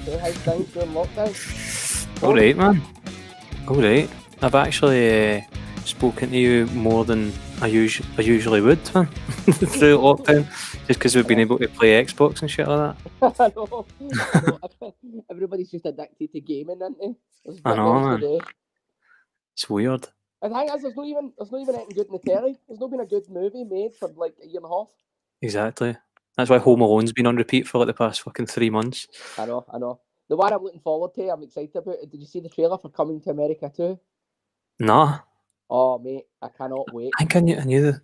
How's things during lockdown? All right, man. All right. I've actually spoken to you more than I usually would, man, through lockdown, just because we've been able to play Xbox and shit like that. I know. Everybody's just addicted to gaming, aren't they? There's I nothing know, else to man. do. It's weird. And the thing is, there's not even anything good in the telly. There's not been a good movie made for like a year and a half. Exactly. That's why Home Alone's been on repeat for like the past fucking 3 months. I know. The one I'm looking forward to, I'm excited about it. Did you see the trailer for Coming to America too? Nah. Oh, mate, I cannot wait. I think I knew the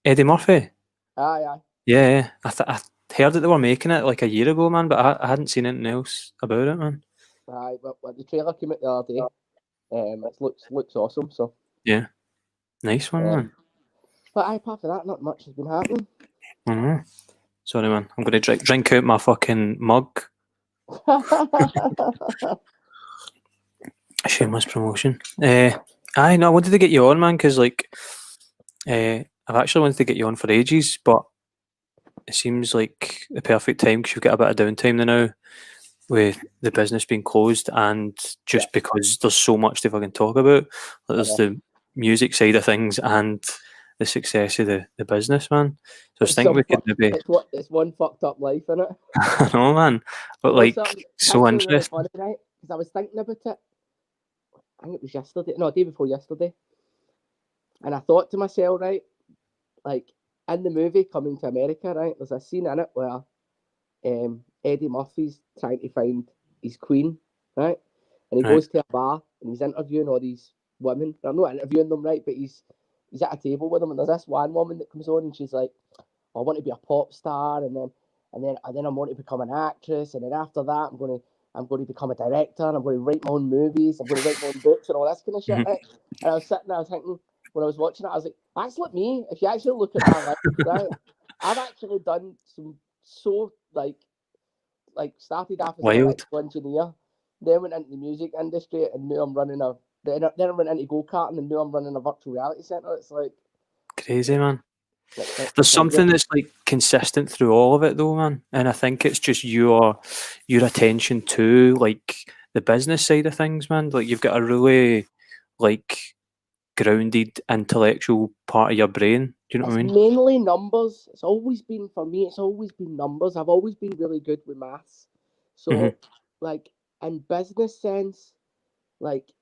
Eddie Murphy. Aye. Yeah. I heard that they were making it like a year ago, man, but I hadn't seen anything else about it, man. Aye, but the trailer came out the other day. It looks awesome. So yeah, nice one, man. But apart from that, not much has been happening. Mm-hmm. Sorry, man. I'm going to drink out my fucking mug. Shameless promotion. I wanted to get you on, man, because like, I've actually wanted to get you on for ages, but it seems like the perfect time because you've got a bit of downtime now with the business being closed, and just because there's so much to fucking talk about. There's the music side of things and the success of the business, man. So I was thinking we could maybe. It's one fucked up life, isn't it? I know, man, but like so interesting. Really funny, right? Because I was thinking about it. I think it was yesterday. No, day before yesterday. And I thought to myself, right, like in the movie Coming to America, right, there's a scene in it where Eddie Murphy's trying to find his queen, right? And he goes to a bar and he's interviewing all these women. I'm not interviewing them, right, but he's at a table with them, and there's this one woman that comes on and she's like, I want to be a pop star, and then I want to become an actress, and then after that I'm going to become a director, and I'm going to write my own movies, I'm going to write my own books and all this kind of shit, right? And I was sitting there, I was thinking, when I was watching it, I was like, that's like me. If you actually look at my life, right, I've actually done some so like started off as an electrical engineer, then went into the music industry, and now I'm running then I went into go-karting, and now I'm running a virtual reality centre. It's like crazy, man. There's something that's like consistent through all of it, though, man, and I think it's just your attention to like the business side of things, man. Like you've got a really like grounded intellectual part of your brain. Do you know what I mean? Mainly numbers. It's always been for me. It's always been numbers. I've always been really good with maths. So, like in business sense, like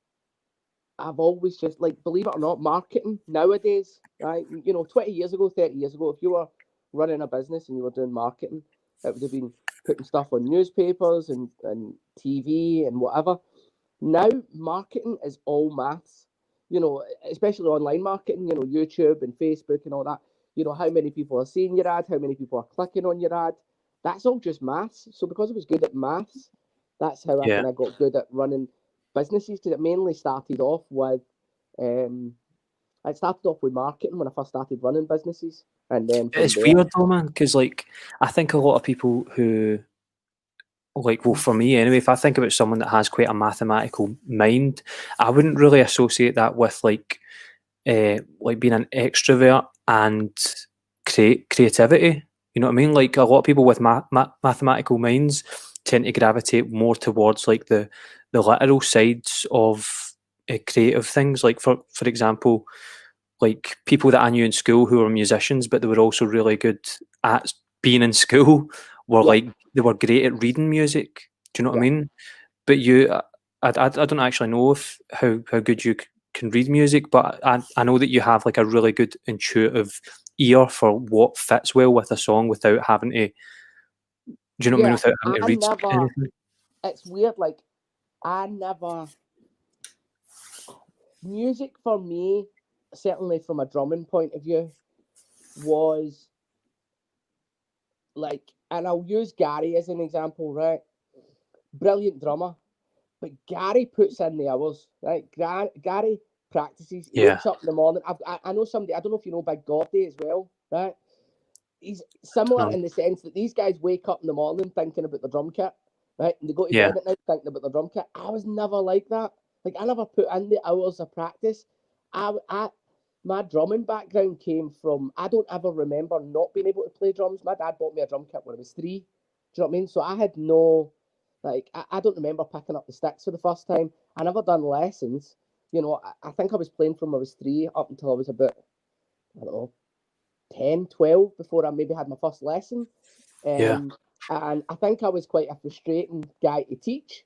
I've always just like, believe it or not, marketing nowadays, right? 20 years ago, 30 years ago, if you were running a business and you were doing marketing, it would have been putting stuff on newspapers and TV and whatever. Now, marketing is all maths, especially online marketing, YouTube and Facebook and all that. How many people are seeing your ad, how many people are clicking on your ad. That's all just maths. So because I was good at maths, that's how I got good at running businesses, because it mainly started off with marketing when I first started running businesses, and then it's weird though, man, because like I think a lot of people who like, well, for me anyway, if I think about someone that has quite a mathematical mind, I wouldn't really associate that with like being an extrovert and creativity. You know what I mean? Like a lot of people with mathematical minds tend to gravitate more towards like the literal sides of creative things. Like for example, like people that I knew in school who were musicians, but they were also really good at being in school, were like they were great at reading music. Do you know what I mean? But I don't actually know if how good you can read music, but I know that you have like a really good intuitive ear for what fits well with a song without having to. Do you know what I mean? Without having to read anything. It's weird. Like I never music for me, certainly from a drumming point of view, was like, and I'll use Gary as an example, right? Brilliant drummer, but Gary puts in the hours, right? Gary practices. He wakes up in the morning. I know somebody. I don't know if you know Big Gordy as well, right? He's similar in the sense that these guys wake up in the morning thinking about the drum kit, right? And they go to bed at night thinking about the drum kit. I was never like that. Like I never put in the hours of practice. My drumming background came from, I don't ever remember not being able to play drums. My dad bought me a drum kit when I was 3. Do you know what I mean? So I had no Like, I don't remember picking up the sticks for the first time. I never done lessons. You know, I think I was playing from I was 3 up until I was about, I don't know, 10, 12 before I maybe had my first lesson. Yeah. And I think I was quite a frustrating guy to teach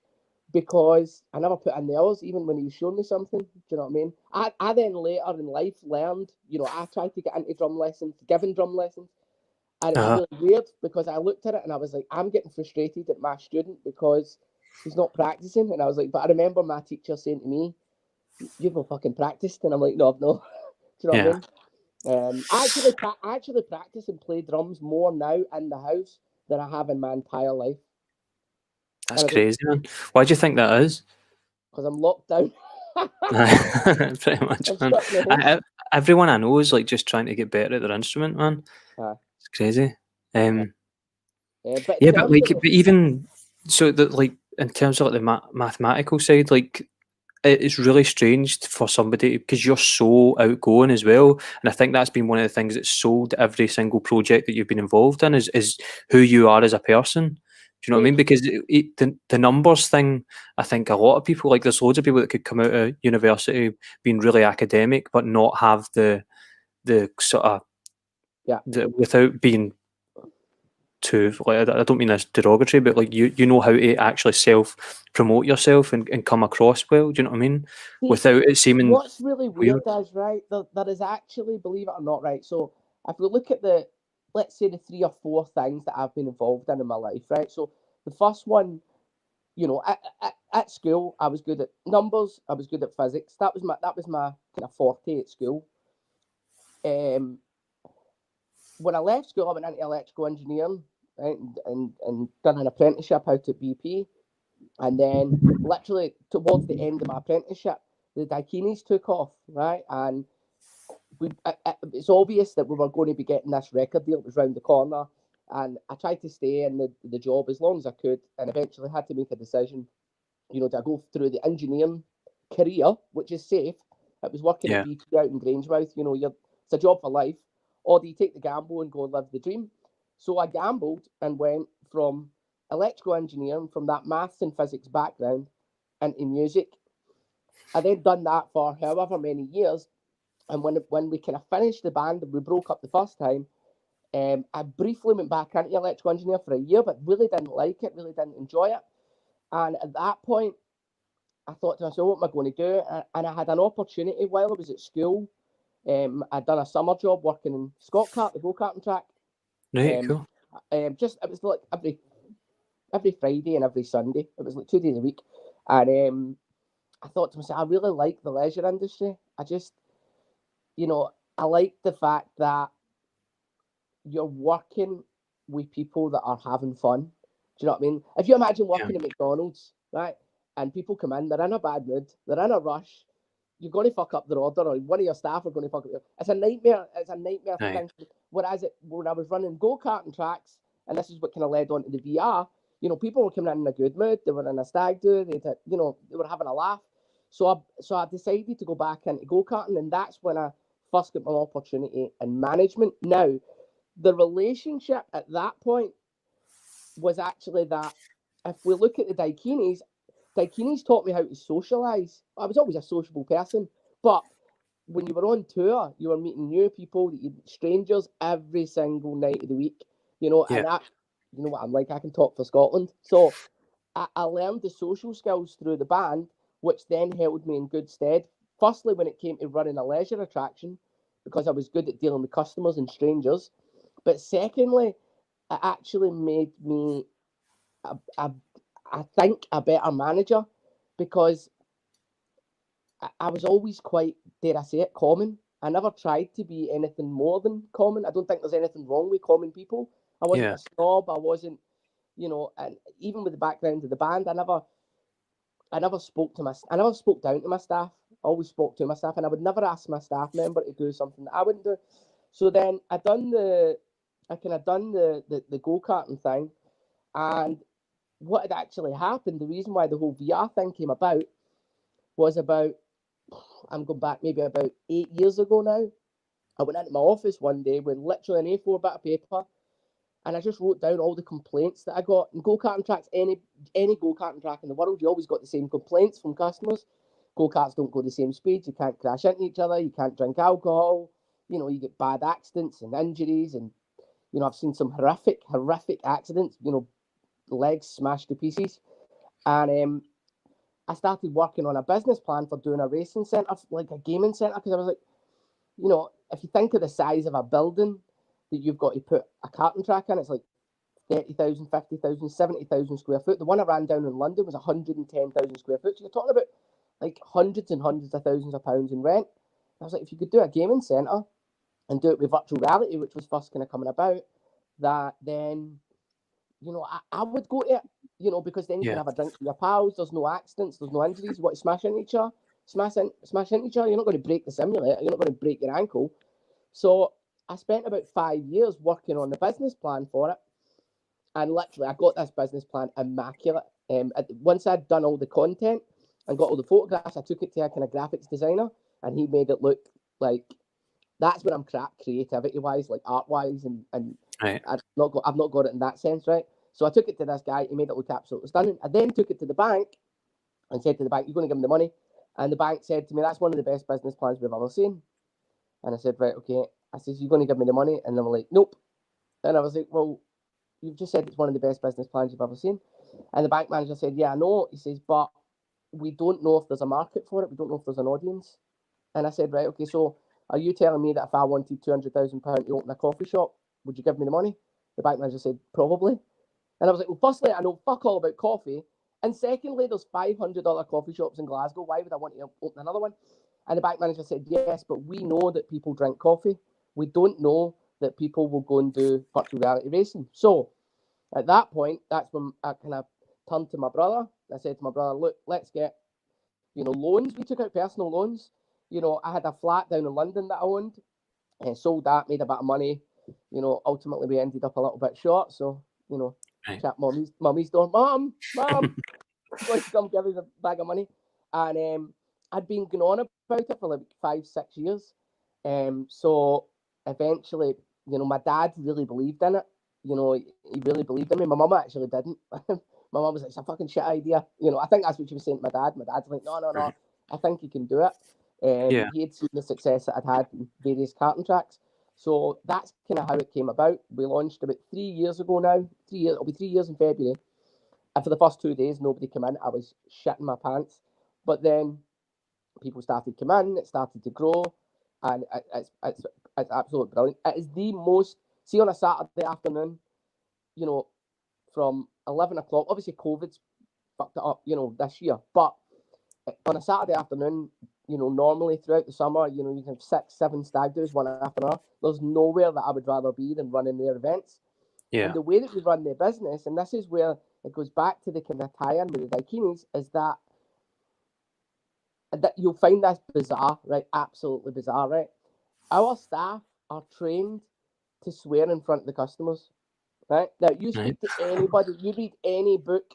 because I never put in the hours, even when he was showing me something. Do you know what I mean? I then later in life learned, you know, I tried to get into drum lessons, giving drum lessons. And it was Uh-huh. really weird because I looked at it and I was like, I'm getting frustrated at my student because he's not practicing. And I was like, but I remember my teacher saying to me, you've not fucking practiced. And I'm like, no, I've not. Do you know what I Yeah. mean? I actually practice and play drums more now in the house than I have in my entire life. That's And I don't, crazy, man. Why do you think that is? because I'm locked down. Pretty much, I'm man. stuck in the house. Everyone I know is like just trying to get better at their instrument, man. Uh, It's crazy. uh, but in Yeah, but terms like, of but even so, that like in terms of like the mathematical side, like it's really strange for somebody because you're so outgoing as well, and I think that's been one of the things that's sold every single project that you've been involved in is who you are as a person. Do you know what I see, mean? Because the numbers thing, I think a lot of people, like there's loads of people that could come out of university being really academic but not have the sort of yeah. without being too, like I don't mean this derogatory, but like you know how to actually self promote yourself and come across well. Do you know what I mean? See, Without it seeming what's really weird. weird is, right, there is actually, believe it or not, right, so if we look at let's say the 3 or 4 things that I've been involved in my life, right, so the first one, you know, at school, I was good at numbers, I was good at physics, that was my kind of forte at school. When I left school, I went into electrical engineering, right, and done an apprenticeship out at BP. And then, literally, towards the end of my apprenticeship, the Dykeenies took off, right? And it's obvious that we were going to be getting this record deal. It was round the corner. And I tried to stay in the job as long as I could, and eventually had to make a decision, you know, to go through the engineering career, which is safe. It was working at Yeah, BP out in Grangemouth, you know, it's a job for life. Or do you take the gamble and go and live the dream? So I gambled and went from electrical engineering, from that maths and physics background, into music. I then done that for however many years. And when we kind of finished the band and we broke up the first time, I briefly went back into electrical engineering for a year, but really didn't like it, really didn't enjoy it. And at that point, I thought to myself, what am I going to do? And I had an opportunity while I was at school. I'd done a summer job working in Scott Kart, the go-karting track. right, Um, cool. just it was like every Friday and every Sunday. It was like 2 days a week, and I thought to myself, I really like the leisure industry. I just, you know, I like the fact that you're working with people that are having fun. Do you know what I mean? If you imagine Yeah, working at McDonald's, right, and people come in, they're in a bad mood, they're in a rush, you're going to fuck up their order, or one of your staff are going to fuck up. It's a nightmare. It's a nightmare aye, thing. Whereas when I was running go-karting tracks, and this is what kind of led on to the VR, you know, people were coming in a good mood. They were in a stag do. You know, they were having a laugh. So I decided to go back into go-karting, and that's when I first got my opportunity in management. Now, the relationship at that point was actually that if we look at the Dykeenies taught me how to socialise. I was always a sociable person, but when you were on tour, you were meeting new people, strangers every single night of the week. You know, yeah, and you know what I'm like. I can talk for Scotland, so I learned the social skills through the band, which then held me in good stead. Firstly, when it came to running a leisure attraction, because I was good at dealing with customers and strangers. But secondly, it actually made me, a, a, I think, a better manager because I was always quite, dare I say it, common. I never tried to be anything more than common. I don't think there's anything wrong with common people. I wasn't yeah, a snob. I wasn't, you know, and even with the background of the band, I never spoke down to my staff. I always spoke to my staff, and I would never ask my staff member to do something that I wouldn't do. So then I kind of done the go karting thing, and what had actually happened, the reason why the whole VR thing came about was about, I'm going back maybe about 8 years ago now. I went into my office one day with literally an A4 bit of paper, And I just wrote down all the complaints that I got. And go-karting tracks, any go-karting track in the world, you always got the same complaints from customers. Go-karts don't go the same speed. You can't crash into each other. You can't drink alcohol. You know, you get bad accidents and injuries. And, you know, I've seen some horrific accidents, you know, legs smashed to pieces. And I started working on a business plan for doing a racing centre, like a gaming centre, because I was like, you know, if you think of the size of a building that you've got to put a karting track in, it's like 30,000, 50,000, 70,000 square foot. The one I ran down in London was 110,000 square foot. So you're talking about like hundreds and hundreds of thousands of pounds in rent. I was like, if you could do a gaming centre and do it with virtual reality, which was first kind of coming about, that then, you know, I would go to it, you know, because then you can have a drink with your pals. There's no accidents, there's no injuries. You want to smash into each other, smash into each other. You're not going to break the simulator. You're not going to break your ankle. So I spent about 5 years working on the business plan for it. And literally, I got this business plan immaculate. Once I'd done all the content and got all the photographs, I took it to a kind of graphics designer, and he made it look like that's where I'm crap creativity-wise, like art-wise, and Right. I've not got it in that sense, right? So I took it to this guy. He made it look absolutely stunning. I then took it to the bank and said to the bank, "You're going to give him the money." And the bank said to me, "That's one of the best business plans we've ever seen." And I said, "Right, okay." I says, "You're going to give me the money?" And they were like, "Nope." And I was like, "Well, you've just said it's one of the best business plans you've ever seen." And the bank manager said, "Yeah, I know." He says, "But we don't know if there's a market for it. We don't know if there's an audience." And I said, "Right, okay, so are you telling me that if I wanted £200,000 to open a coffee shop, would you give me the money?" The bank manager said, "Probably." And I was like, "Well, firstly, I know fuck all about coffee. And secondly, there's $500 coffee shops in Glasgow. Why would I want to open another one?" And the bank manager said, "Yes, but we know that people drink coffee. We don't know that people will go and do virtual reality racing." So at that point, that's when I kind of turned to my brother. I said to my brother, "Look, let's get, you know, loans." We took out personal loans. You know, I had a flat down in London that I owned, and sold that, made a bit of money. You know, ultimately we ended up a little bit short. So, you know, Right. chat mummy's door, mom, going to come give us a bag of money. And I'd been going on about it for like 5-6 years. So eventually, you know, my dad really believed in it. You know, he really believed in me. My mum actually didn't. My mum was like, "It's a fucking shit idea." You know, I think that's what she was saying to my dad. My dad's like, "No, Right. I think he can do it." Yeah. He had seen the success that I'd had in various karting tracks. So that's kind of how it came about. We launched about 3 years ago now. It'll be 3 years in February. And for the first 2 days, nobody came in. I was shitting my pants. But then people started to come in. It started to grow. And it's absolutely brilliant. It is the most, see, on a Saturday afternoon, you know, from 11 o'clock, obviously COVID's fucked it up, you know, this year. But on a Saturday afternoon, you know, normally throughout the summer, you know, you can have 6-7 stag do's one after another. There's nowhere that I would rather be than running their events. Yeah. And the way that we run their business, and this is where it goes back to the kind of tie-in with the Dykeenies, is that you'll find this bizarre, right? Absolutely bizarre, right? Our staff are trained to swear in front of the customers, right? Now, you Right. speak to anybody, you read any book,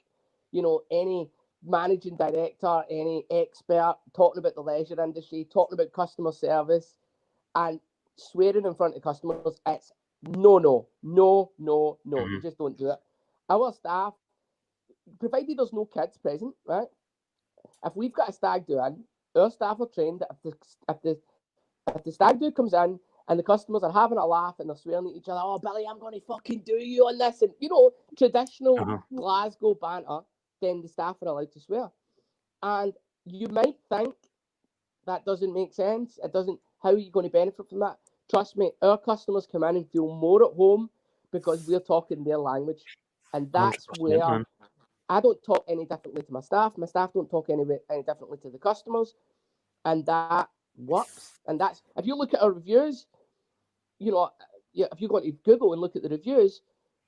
you know, any managing director, any expert talking about the leisure industry, talking about customer service, and swearing in front of customers, it's no. Mhm. You just don't do it. Our staff, provided there's no kids present, right? If we've got a stag do in, our staff are trained that if the stag do comes in and the customers are having a laugh and they're swearing at each other, "Oh, Billy, I'm going to fucking do you on this," and, you know, traditional Uh-huh. Glasgow banter, then the staff are allowed to swear. And you might think that doesn't make sense. It doesn't. How are you going to benefit from that? Trust me, our customers come in and feel more at home because we're talking their language. And that's 100%, where man. I don't talk any differently to my staff. My staff don't talk any differently to the customers. And that works. And that's, if you look at our reviews, you know, yeah, if you go to Google and look at the reviews,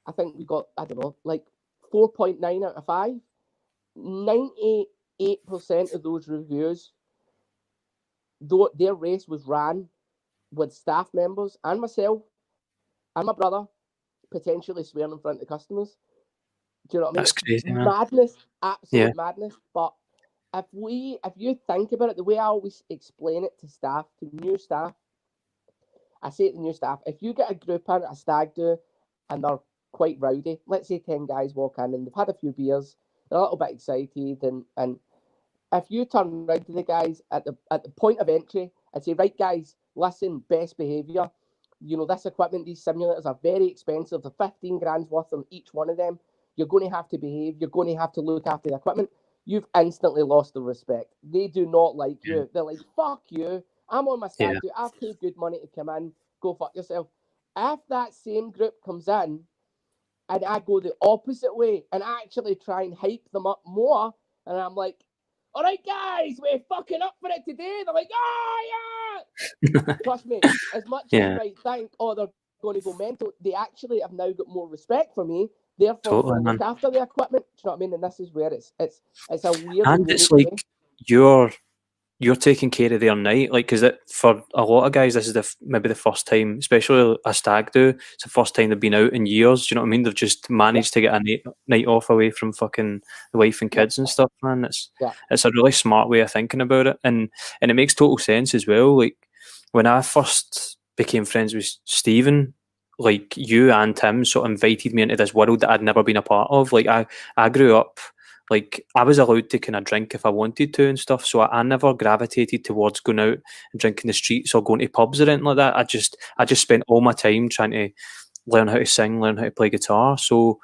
I think we got, I don't know, like 4.9 out of 5. 98% of those reviews, though their race was ran with staff members and myself and my brother potentially swearing in front of the customers. Do you know what I mean? That's It's crazy, man. madness, Yeah. absolute madness. But if you think about it, the way I always explain it to staff, to new staff, I say to new staff, if you get a group in, a stag do, and they're quite rowdy. Let's say 10 guys walk in and they've had a few beers, they're a little bit excited, and if you turn around to the guys at the point of entry and say, right guys, listen, best behaviour, this equipment, these simulators are very expensive, they're 15 grand's worth on each one of them, you're going to have to behave, you're going to have to look after the equipment, you've instantly lost the respect. They do not like you. They're like, fuck you, I'm on my stag do, I've paid good money to come in, go fuck yourself. If that same group comes in and I go the opposite way and actually try and hype them up more, and I'm like, all right, guys, we're fucking up for it today. They're like, oh, yeah. Trust me, as much as you might think, they're going to go mental, they actually have now got more respect for me. Therefore, going to look after the equipment. Do you know what I mean? And this is where it's a weird and it's like way. You're taking care of their night, like, because for a lot of guys, this is maybe the first time, especially a stag do. It's the first time they've been out in years. Do you know what I mean? They've just managed to get a night off away from fucking the wife and kids and stuff. Man, it's a really smart way of thinking about it, and it makes total sense as well. Like when I first became friends with Stephen, like you and Tim sort of invited me into this world that I'd never been a part of. Like I grew up. Like, I was allowed to kind of drink if I wanted to and stuff, so I never gravitated towards going out and drinking the streets or going to pubs or anything like that. I just spent all my time trying to learn how to sing, learn how to play guitar. So,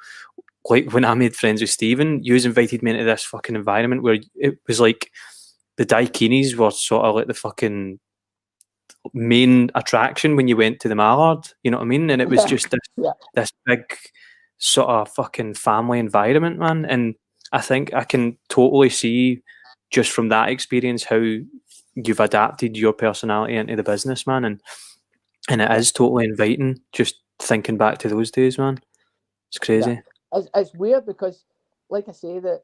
like, when I made friends with Stephen, you invited me into this fucking environment where it was like the Dykeenies were sort of like the fucking main attraction when you went to the Mallard, you know what I mean? And it was just this big sort of fucking family environment, man. And I think I can totally see just from that experience how you've adapted your personality into the business, man, and it is totally inviting. Just thinking back to those days, man, it's crazy. It's weird because, like I say, that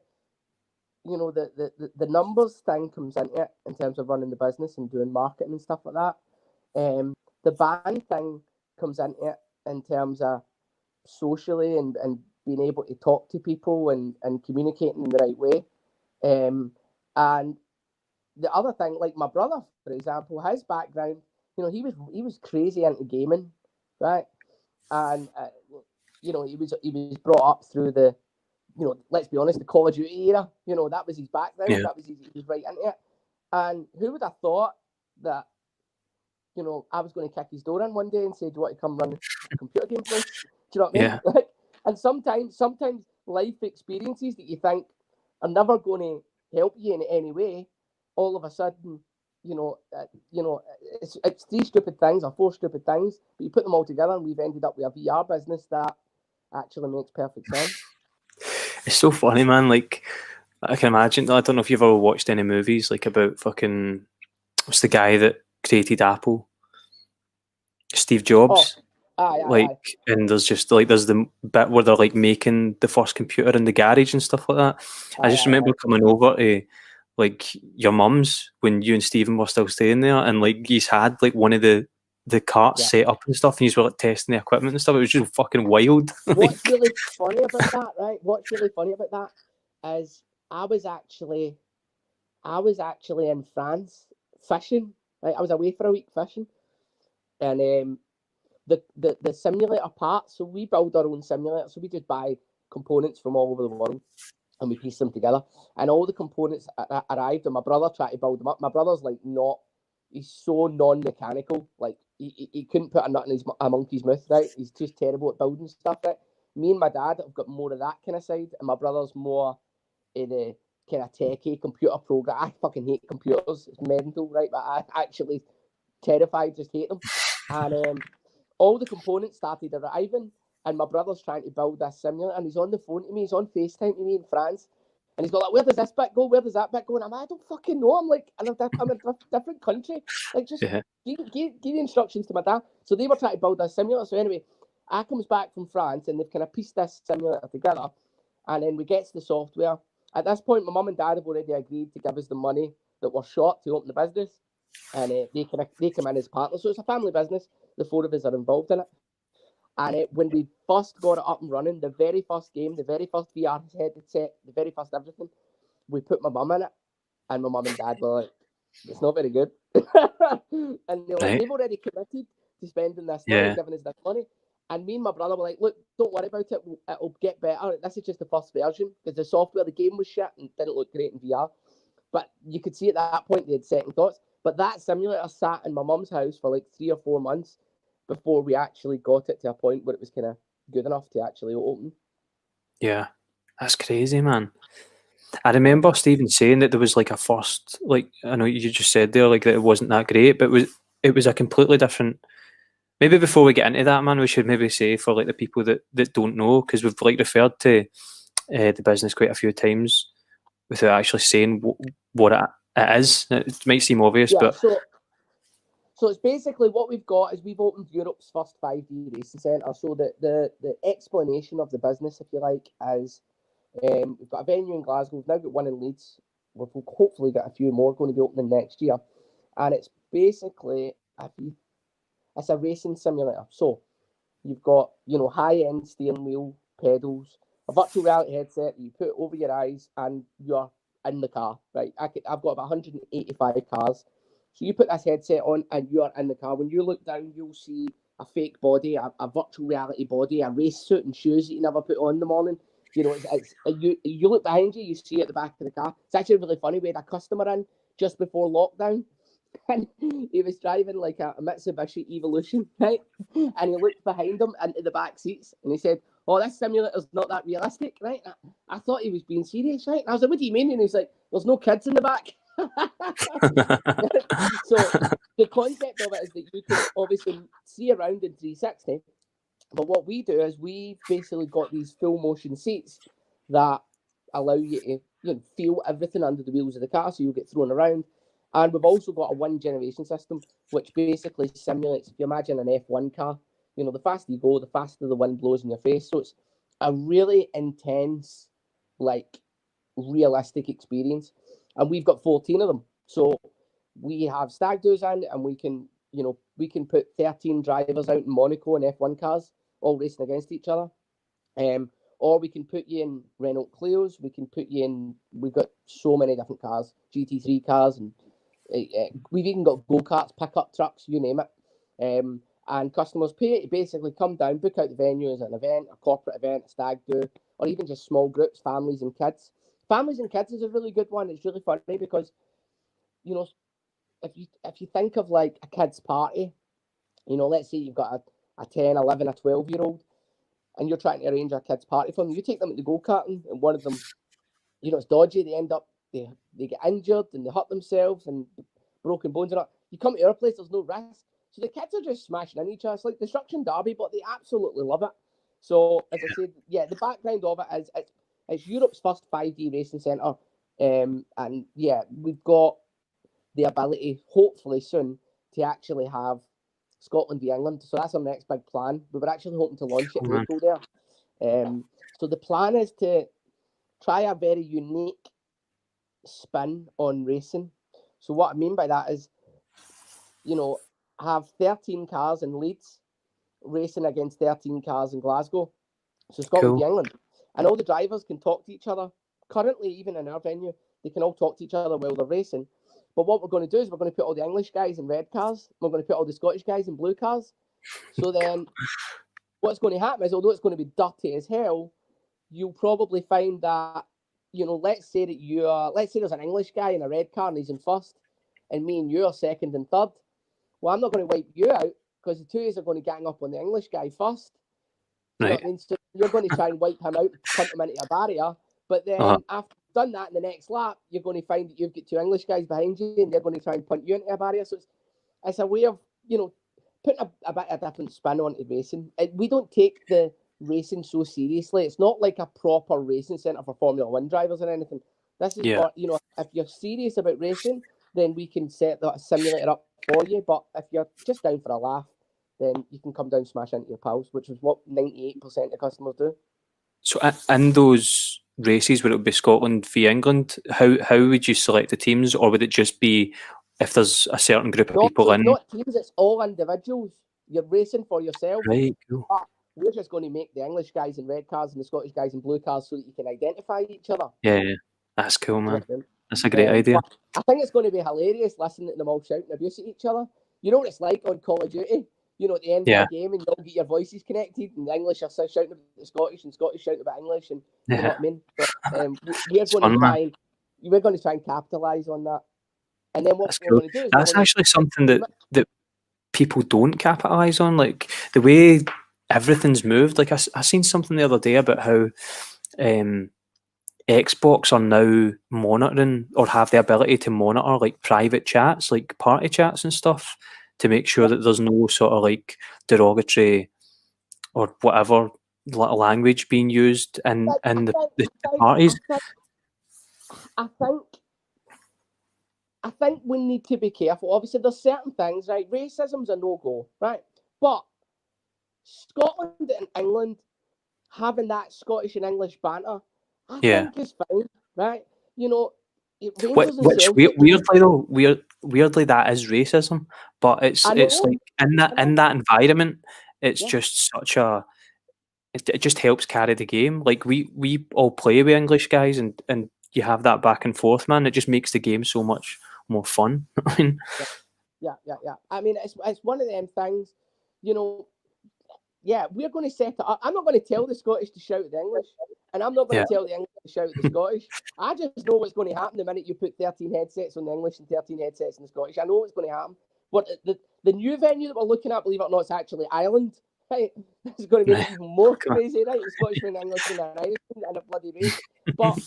the numbers thing comes into it in terms of running the business and doing marketing and stuff like that. The band thing comes into it in terms of socially and being able to talk to people and communicating in the right way. And the other thing, like my brother, for example, his background, he was crazy into gaming, right? And he was brought up through the, let's be honest, the Call of Duty era. That was his background. That was he was right into it. And who would have thought that, I was going to kick his door in one day and say, "Do you want to come run a computer game for us?" Do you know what I mean? Yeah. And sometimes life experiences that you think are never going to help you in any way, all of a sudden, it's 3 stupid things or 4 stupid things, but you put them all together and we've ended up with a VR business that actually makes perfect sense. It's so funny, man. Like, I can imagine, I don't know if you've ever watched any movies like about fucking, what's the guy that created Apple? Steve Jobs. And there's the bit where they're like making the first computer in the garage and stuff like that. I just remember coming over to like your mum's when you and Stephen were still staying there, and like he's had like one of the carts set up and stuff, and he's were like testing the equipment and stuff. It was just fucking wild. What's really funny about that, right? What's really funny about that is I was actually in France fishing. Right, I was away for a week fishing, and the simulator parts. So we build our own simulator. So we just buy components from all over the world and we piece them together. And all the components arrived, and my brother tried to build them up. My brother's like he's so non-mechanical. Like he couldn't put a nut in a monkey's mouth, right? He's just terrible at building stuff, right? Me and my dad have got more of that kind of side, and my brother's more in a kind of techie computer program. I fucking hate computers. It's mental, right? But I actually terrified, just hate them. And all the components started arriving, and my brother's trying to build this simulator, and he's on the phone to me, he's on FaceTime to me in France, and he's got like, where does this bit go? Where does that bit go? And I'm like, I don't fucking know. I'm like, I'm in a different country. Like, just give the instructions to my dad. So they were trying to build this simulator. So anyway, I comes back from France, and they've kind of pieced this simulator together, and then we get to the software. At this point, my mum and dad have already agreed to give us the money that we're short to open the business, and they come in as partners. So it's a family business. The 4 of us are involved in it. And when we first got it up and running, the very first game, the very first VR headset, the very first everything, we put my mum in it. And my mum and dad were like, it's not very good. And they're like, they've already committed to spending this money, giving us this money. And me and my brother were like, look, don't worry about it. It'll get better. This is just the first version because the software, the game was shit and didn't look great in VR. But you could see at that point they had second thoughts. But that simulator sat in my mum's house for like 3 or 4 months before we actually got it to a point where it was kind of good enough to actually open. Yeah, that's crazy, man. I remember Stephen saying that there was like a first, like I know you just said there, like that it wasn't that great, but it was a completely different. Maybe before we get into that, man, we should maybe say for like the people that don't know, because we've like referred to the business quite a few times without actually saying what it is. It might seem obvious, Yeah, but so it's basically what we've got is we've opened Europe's first 5D racing centre. So the explanation of the business, if you like, is we've got a venue in Glasgow. We've now got one in Leeds. We've hopefully got a few more going to be opening next year. And it's basically it's a racing simulator. So you've got, high-end steering wheel, pedals, a virtual reality headset that you put over your eyes and you're in the car, right? I've got about 185 cars. So you put this headset on and you're in the car. When you look down, you'll see a fake body, a virtual reality body, a race suit and shoes that you never put on in the morning. You look behind you, you see at the back of the car. It's actually really funny. We had a customer in just before lockdown, and he was driving like a Mitsubishi Evolution, right? And he looked behind him into the back seats, and he said, "Oh, this simulator's not that realistic, right?" I thought he was being serious, right? And I was like, "What do you mean?" And he's like, "There's no kids in the back." So the concept of it is that you can obviously see around in 360. But what we do is we've basically got these full motion seats that allow you to feel everything under the wheels of the car, so you'll get thrown around. And we've also got a wind generation system, which basically simulates, if you imagine an F1 car, the faster you go, the faster the wind blows in your face. So it's a really intense, like, realistic experience. And we've got 14 of them. So we have stag do's in, and we can put 13 drivers out in Monaco in F1 cars, all racing against each other. Or we can put you in Renault Clios. We can put you in, we've got so many different cars, GT3 cars, and we've even got go-karts, pickup trucks, you name it. And customers pay to basically come down, book out the venue as an event, a corporate event, a stag do, or even just small groups, families and kids. Families and kids is a really good one. It's really funny because, if you think of like a kid's party, let's say you've got a 10, 11, a 12-year-old, and you're trying to arrange a kid's party for them, you take them to go-karting, and one of them, it's dodgy, they end up, they get injured, and they hurt themselves, and broken bones and all. You come to our place, there's no risk. So the kids are just smashing in each other. It's like Destruction Derby, but they absolutely love it. So, as I said, yeah, the background of it is it's Europe's first 5D racing centre. And, yeah, we've got the ability, hopefully soon, to actually have Scotland v England. So that's our next big plan. We were actually hoping to launch it in April there. So the plan is to try a very unique spin on racing. So what I mean by that is, have 13 cars in Leeds racing against 13 cars in Glasgow. So Scotland v England. And all the drivers can talk to each other. Currently, even in our venue, they can all talk to each other while they're racing. But what we're going to do is we're going to put all the English guys in red cars. We're going to put all the Scottish guys in blue cars. So then what's going to happen is, although it's going to be dirty as hell, you'll probably find that, let's say there's an English guy in a red car and he's in first, and me and you are second and third. Well, I'm not going to wipe you out because the two of us are going to gang up on the English guy first. Do you know what I mean? So you're going to try and wipe him out, punt him into a barrier. But then after you've done that in the next lap, you're going to find that you've got two English guys behind you and they're going to try and punt you into a barrier. So it's a way of, putting a bit of a different spin onto racing. We don't take the racing so seriously. It's not like a proper racing centre for Formula 1 drivers or anything. This is for, if you're serious about racing, then we can set that simulator up for you. But if you're just down for a laugh, then you can come down, smash into your pals, which is what 98% of customers do. So in those races where it would be Scotland v England, how would you select the teams, or would it just be if there's a certain group of people in? Not teams, it's all individuals. You're racing for yourself. Right, cool. But we're just going to make the English guys in red cars and the Scottish guys in blue cars so that you can identify each other. Yeah. That's cool, man. That's a great idea. I think it's going to be hilarious listening to them all shouting abuse at each other. You know what it's like on Call of Duty? at the end Yeah. of the game, and you all get your voices connected, and the English are shouting about the Scottish, and Scottish shouting about English, and you know what I mean. But, we're going to try and capitalise on that, and then what we're going to do is that's actually something that people don't capitalise on, like the way everything's moved. Like I seen something the other day about how Xbox are now monitoring or have the ability to monitor like private chats, like party chats and stuff, to make sure that there's no sort of like derogatory or whatever language being used in the parties. I think we need to be careful. Obviously, there's certain things, right? Racism's a no-go, right? But Scotland and England having that Scottish and English banter, I think is fine, right? Which weirdly that is racism, but it's like in that environment, it's just such a it just helps carry the game. Like we all play with English guys, and you have that back and forth, man. It just makes the game so much more fun. Yeah. I mean, it's one of them things, Yeah, we're going to set it up. I'm not going to tell the Scottish to shout at the English, and I'm not going to tell the English to shout at the Scottish. I just know what's going to happen the minute you put 13 headsets on the English and 13 headsets on the Scottish. I know what's going to happen. But the new venue that we're looking at, believe it or not, it's actually Ireland. Right? It's going to make it even more crazy, right? The Scotishman, Englishman, and Irishman, and a bloody race. But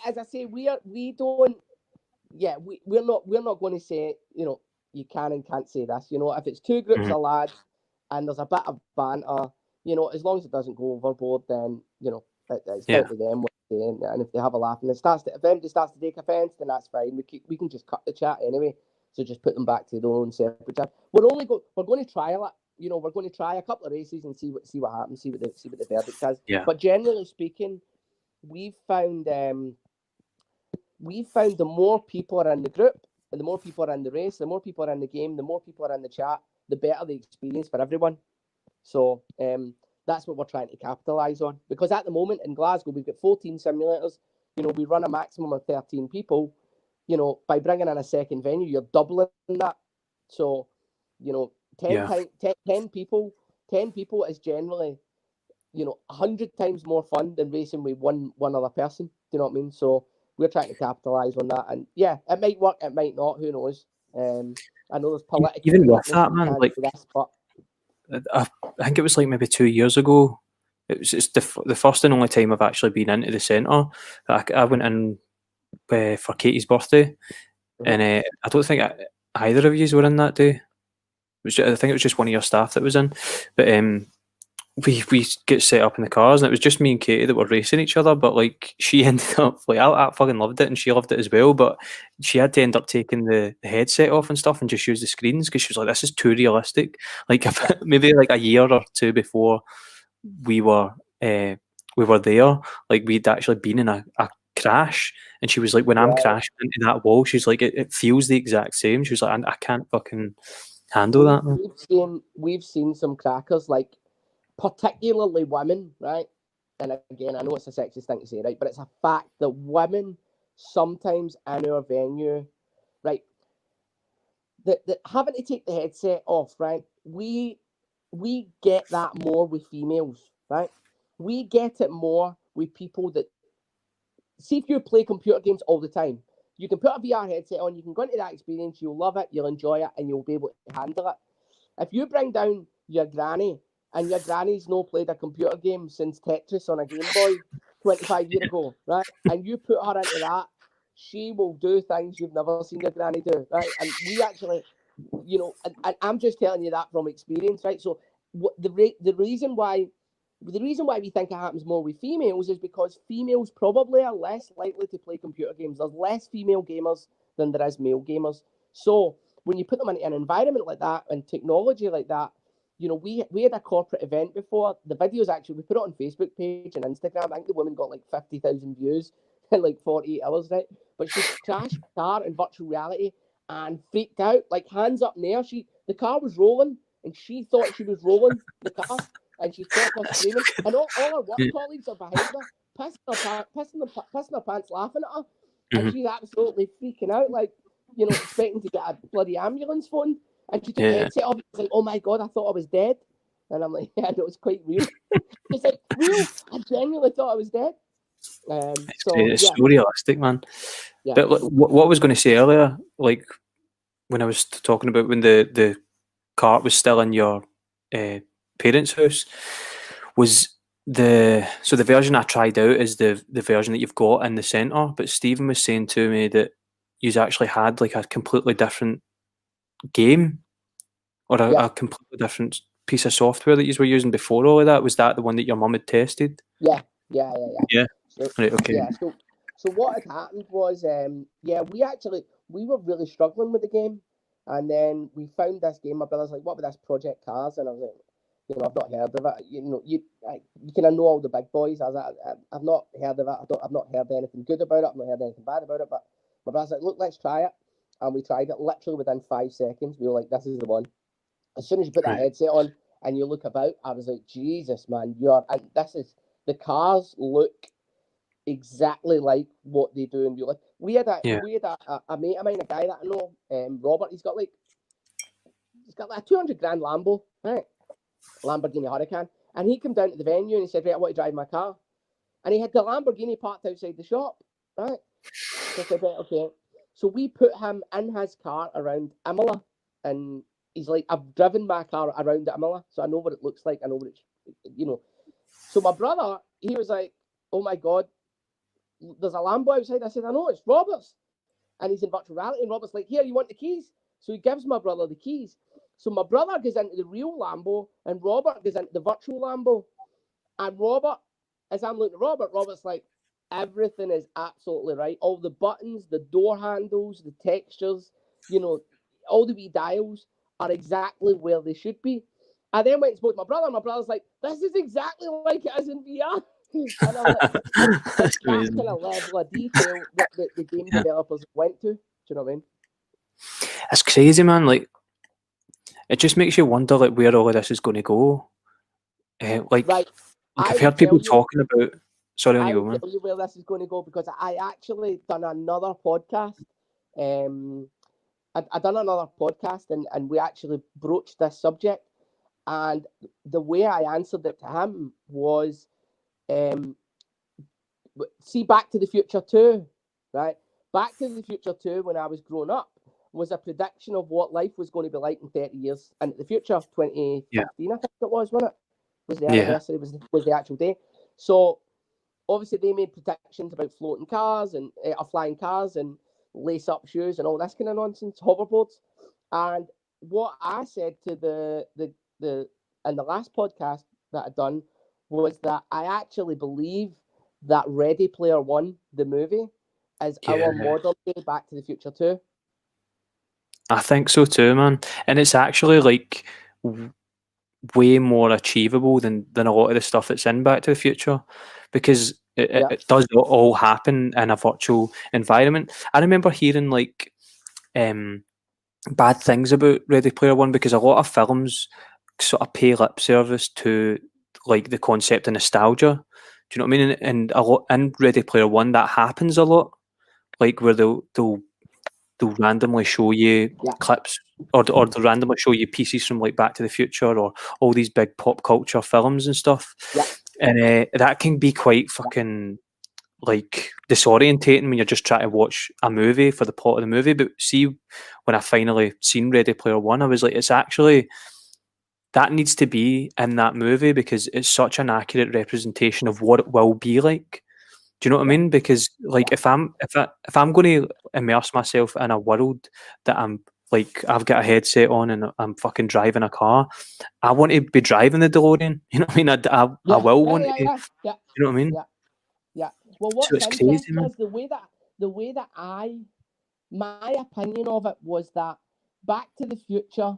as I say, we're not going to say, you can and can't say this. If it's two groups of lads and there's a bit of banter, as long as it doesn't go overboard, then it's down to them what they're saying. And if they have a laugh and if anybody starts to take offence, then that's fine. We can just cut the chat anyway. So just put them back to their own separate chat. We're going to trial it. We're going to try a couple of races and see what happens, see what the verdict is. Yeah. But generally speaking, we've found the more people are in the group, and the more people are in the race, the more people are in the game, the more people are in the chat, the better the experience for everyone. So that's what we're trying to capitalise on. Because at the moment in Glasgow, we've got 14 simulators. We run a maximum of 13 people. By bringing in a second venue, you're doubling that. So, 10 people is generally, 100 times more fun than racing with one other person. Do you know what I mean? So we're trying to capitalise on that. And yeah, it might work, it might not. Who knows? I know there's political. Even with that, man, like I think it was like maybe 2 years ago. It's the first and only time I've actually been into the centre. I went in for Katie's birthday, and I don't think either of you were in that day. I think it was just one of your staff that was in, but we get set up in the cars, and it was just me and Katie that were racing each other. But like she ended up like I fucking loved it, and she loved it as well. But she had to end up taking the headset off and stuff and just use the screens because she was like, "This is too realistic." Like maybe like a year or two before we were there, like we'd actually been in a crash, and she was like, "When I'm crashing into that wall, she's like, it feels the exact same." She was like, "I can't fucking handle that." Man. We've seen some crackers, like particularly women, right? And again, I know it's a sexist thing to say, right? But it's a fact that women sometimes in our venue, right, that having to take the headset off, right? We get that more with females, right? We get it more with people that see if you play computer games all the time. You can put a VR headset on, you can go into that experience, you'll love it, you'll enjoy it, and you'll be able to handle it. If you bring down your granny, and your granny's no played a computer game since Tetris on a Game Boy 25 years ago, right? And you put her into that, she will do things you've never seen your granny do, right? And we actually, and I'm just telling you that from experience, right? So the reason why we think it happens more with females is because females probably are less likely to play computer games. There's less female gamers than there is male gamers. So when you put them into an environment like that and technology like that, we had a corporate event before. The videos actually, we put it on Facebook page and Instagram. I think the woman got like 50,000 views in like 48 hours, right? But she crashed the car in virtual reality and freaked out, like hands up in the air. The car was rolling and she thought she was rolling the car. And she's talking screaming, and all her work colleagues are behind her, pissing her pants, laughing at her, and she's absolutely freaking out, like expecting to get a bloody ambulance phone. And she took the headset off. It's like, oh my God, I thought I was dead. And I'm like, yeah, it was quite real. It's like, real? I genuinely thought I was dead. It's so realistic, man. Yeah. But what I was going to say earlier, like when I was talking about when the cart was still in your parents' house, was the version I tried out is the version that you've got in the centre. But Stephen was saying to me that you've actually had like a completely different game or a completely different piece of software that you were using before all of that. Was that the one that your mum had tested? Yeah. So, right, okay. Yeah. So what had happened was, we were really struggling with the game, and then we found this game. My brother's like, "What about this Project Cars?" And I was like, "I've not heard of it. You kind of know all the big boys." I was like, "I've not heard of it. I've not heard anything good about it. I've not heard anything bad about it." But my brother's like, "Look, let's try it." And we tried it. Literally within 5 seconds, we were like, "This is the one." As soon as you put that headset on and you look about, I was like, "Jesus, man, and this is the cars look exactly like what they do in real life." We had a mate of mine, a guy that I know, Robert. He's got like a 200 grand Lambo, right? Lamborghini Huracan, and he came down to the venue and he said, "Right, I want to drive my car," and he had the Lamborghini parked outside the shop, right? So I said, "Right, okay." So we put him in his car around Imola, and he's like, "I've driven my car around Imola, so I know what it looks like. I know what it's, So my brother, he was like, "Oh my God, there's a Lambo outside." I said, "I know, it's Robert's." And he's in virtual reality. And Robert's like, "Here, you want the keys?" So he gives my brother the keys. So my brother goes into the real Lambo and Robert goes into the virtual Lambo. And Robert, as I'm looking at Robert's like, everything is absolutely right. All the buttons, the door handles, the textures, all the wee dials are exactly where they should be. I then went and spoke to my brother, and my brother's like, "This is exactly like it is in VR." And I'm like, that's kind of level of detail that the game developers went to. Do you know what I mean? It's crazy, man. Like, it just makes you wonder, like, where all of this is going to go. I've heard people talking about. Sorry, on you go, man. I will tell you where this is going to go because I actually done another podcast. I done another podcast and we actually broached this subject. And the way I answered it to him was, see Back to the Future 2, right? Back to the Future 2, when I was growing up, was a prediction of what life was going to be like in 30 years into the future. 2015, I think it was, wasn't it? Was the anniversary, was the actual day. So obviously they made predictions about floating cars and flying cars and lace-up shoes and all this kind of nonsense, hoverboards. And what I said to the in the last podcast that I'd done was that I actually believe that Ready Player One, the movie, is our modern day Back to the Future 2. I think so too, man. And it's actually like way more achievable than a lot of the stuff that's in Back to the Future, because it does all happen in a virtual environment. I remember hearing like bad things about Ready Player One because a lot of films sort of pay lip service to like the concept of nostalgia. Do you know what I mean? And a lot in Ready Player One that happens a lot, like where they'll randomly show you clips or they'll randomly show you pieces from like Back to the Future or all these big pop culture films and stuff. And that can be quite fucking like disorientating when you're just trying to watch a movie for the plot of the movie. But see, when I finally seen Ready Player One, I was like, it's actually that needs to be in that movie because it's such an accurate representation of what it will be like. Do you know what I mean? Because like if I'm going to immerse myself in a world that I'm like I've got a headset on and I'm fucking driving a car, I want to be driving the DeLorean. You know what I mean? I will want to. You know what I mean? Yeah. Well, what's interesting is the way that my opinion of it was that Back to the Future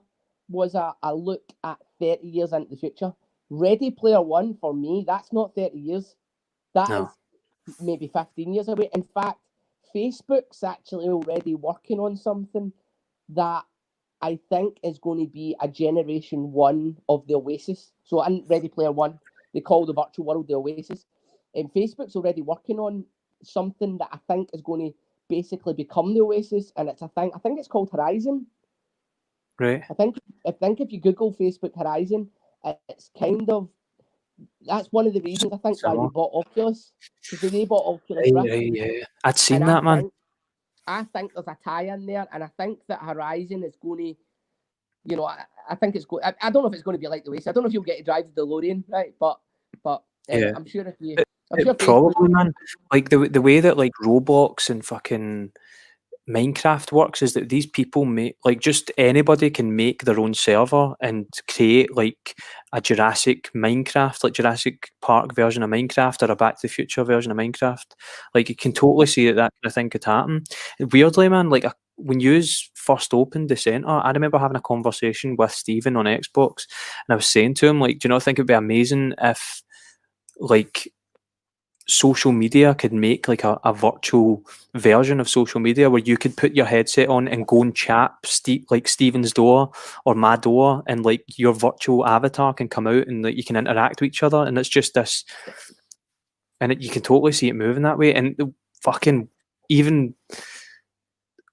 was a look at 30 years into the future. Ready Player One, for me, that's not 30 years. That is maybe 15 years away. In fact, Facebook's actually already working on something that I think is going to be a generation one of the Oasis. So in Ready Player One, they call the virtual world the Oasis. And Facebook's already working on something that I think is going to basically become the Oasis. And it's a thing, I think it's called Horizon. Right. I think if you Google Facebook Horizon, it's kind of, that's one of the reasons I think why they Similar. bought Oculus, because they bought Oculus Right, Rift, right, yeah. I'd seen and that, man. I think there's a tie in there, and I think that Horizon is going to, you know, I think it's going. I don't know if it's going to be like the race. I don't know if you'll get to drive the DeLorean, right? But Yeah. I'm sure if you, It, I'm sure probably, Facebook, man. Like the way that like Roblox and fucking Minecraft works is that these people make, like, just anybody can make their own server and create like a Jurassic Minecraft, like Jurassic Park version of Minecraft or a Back to the Future version of Minecraft. Like you can totally see that kind of thing could happen. Weirdly, man, like when you first opened the centre, I remember having a conversation with Stephen on Xbox, and I was saying to him, like, do you not think it'd be amazing if like social media could make like a virtual version of social media where you could put your headset on and go and chat like Steven's door or my door, and like your virtual avatar can come out and like you can interact with each other, and it's just this, and you can totally see it moving that way. And fucking even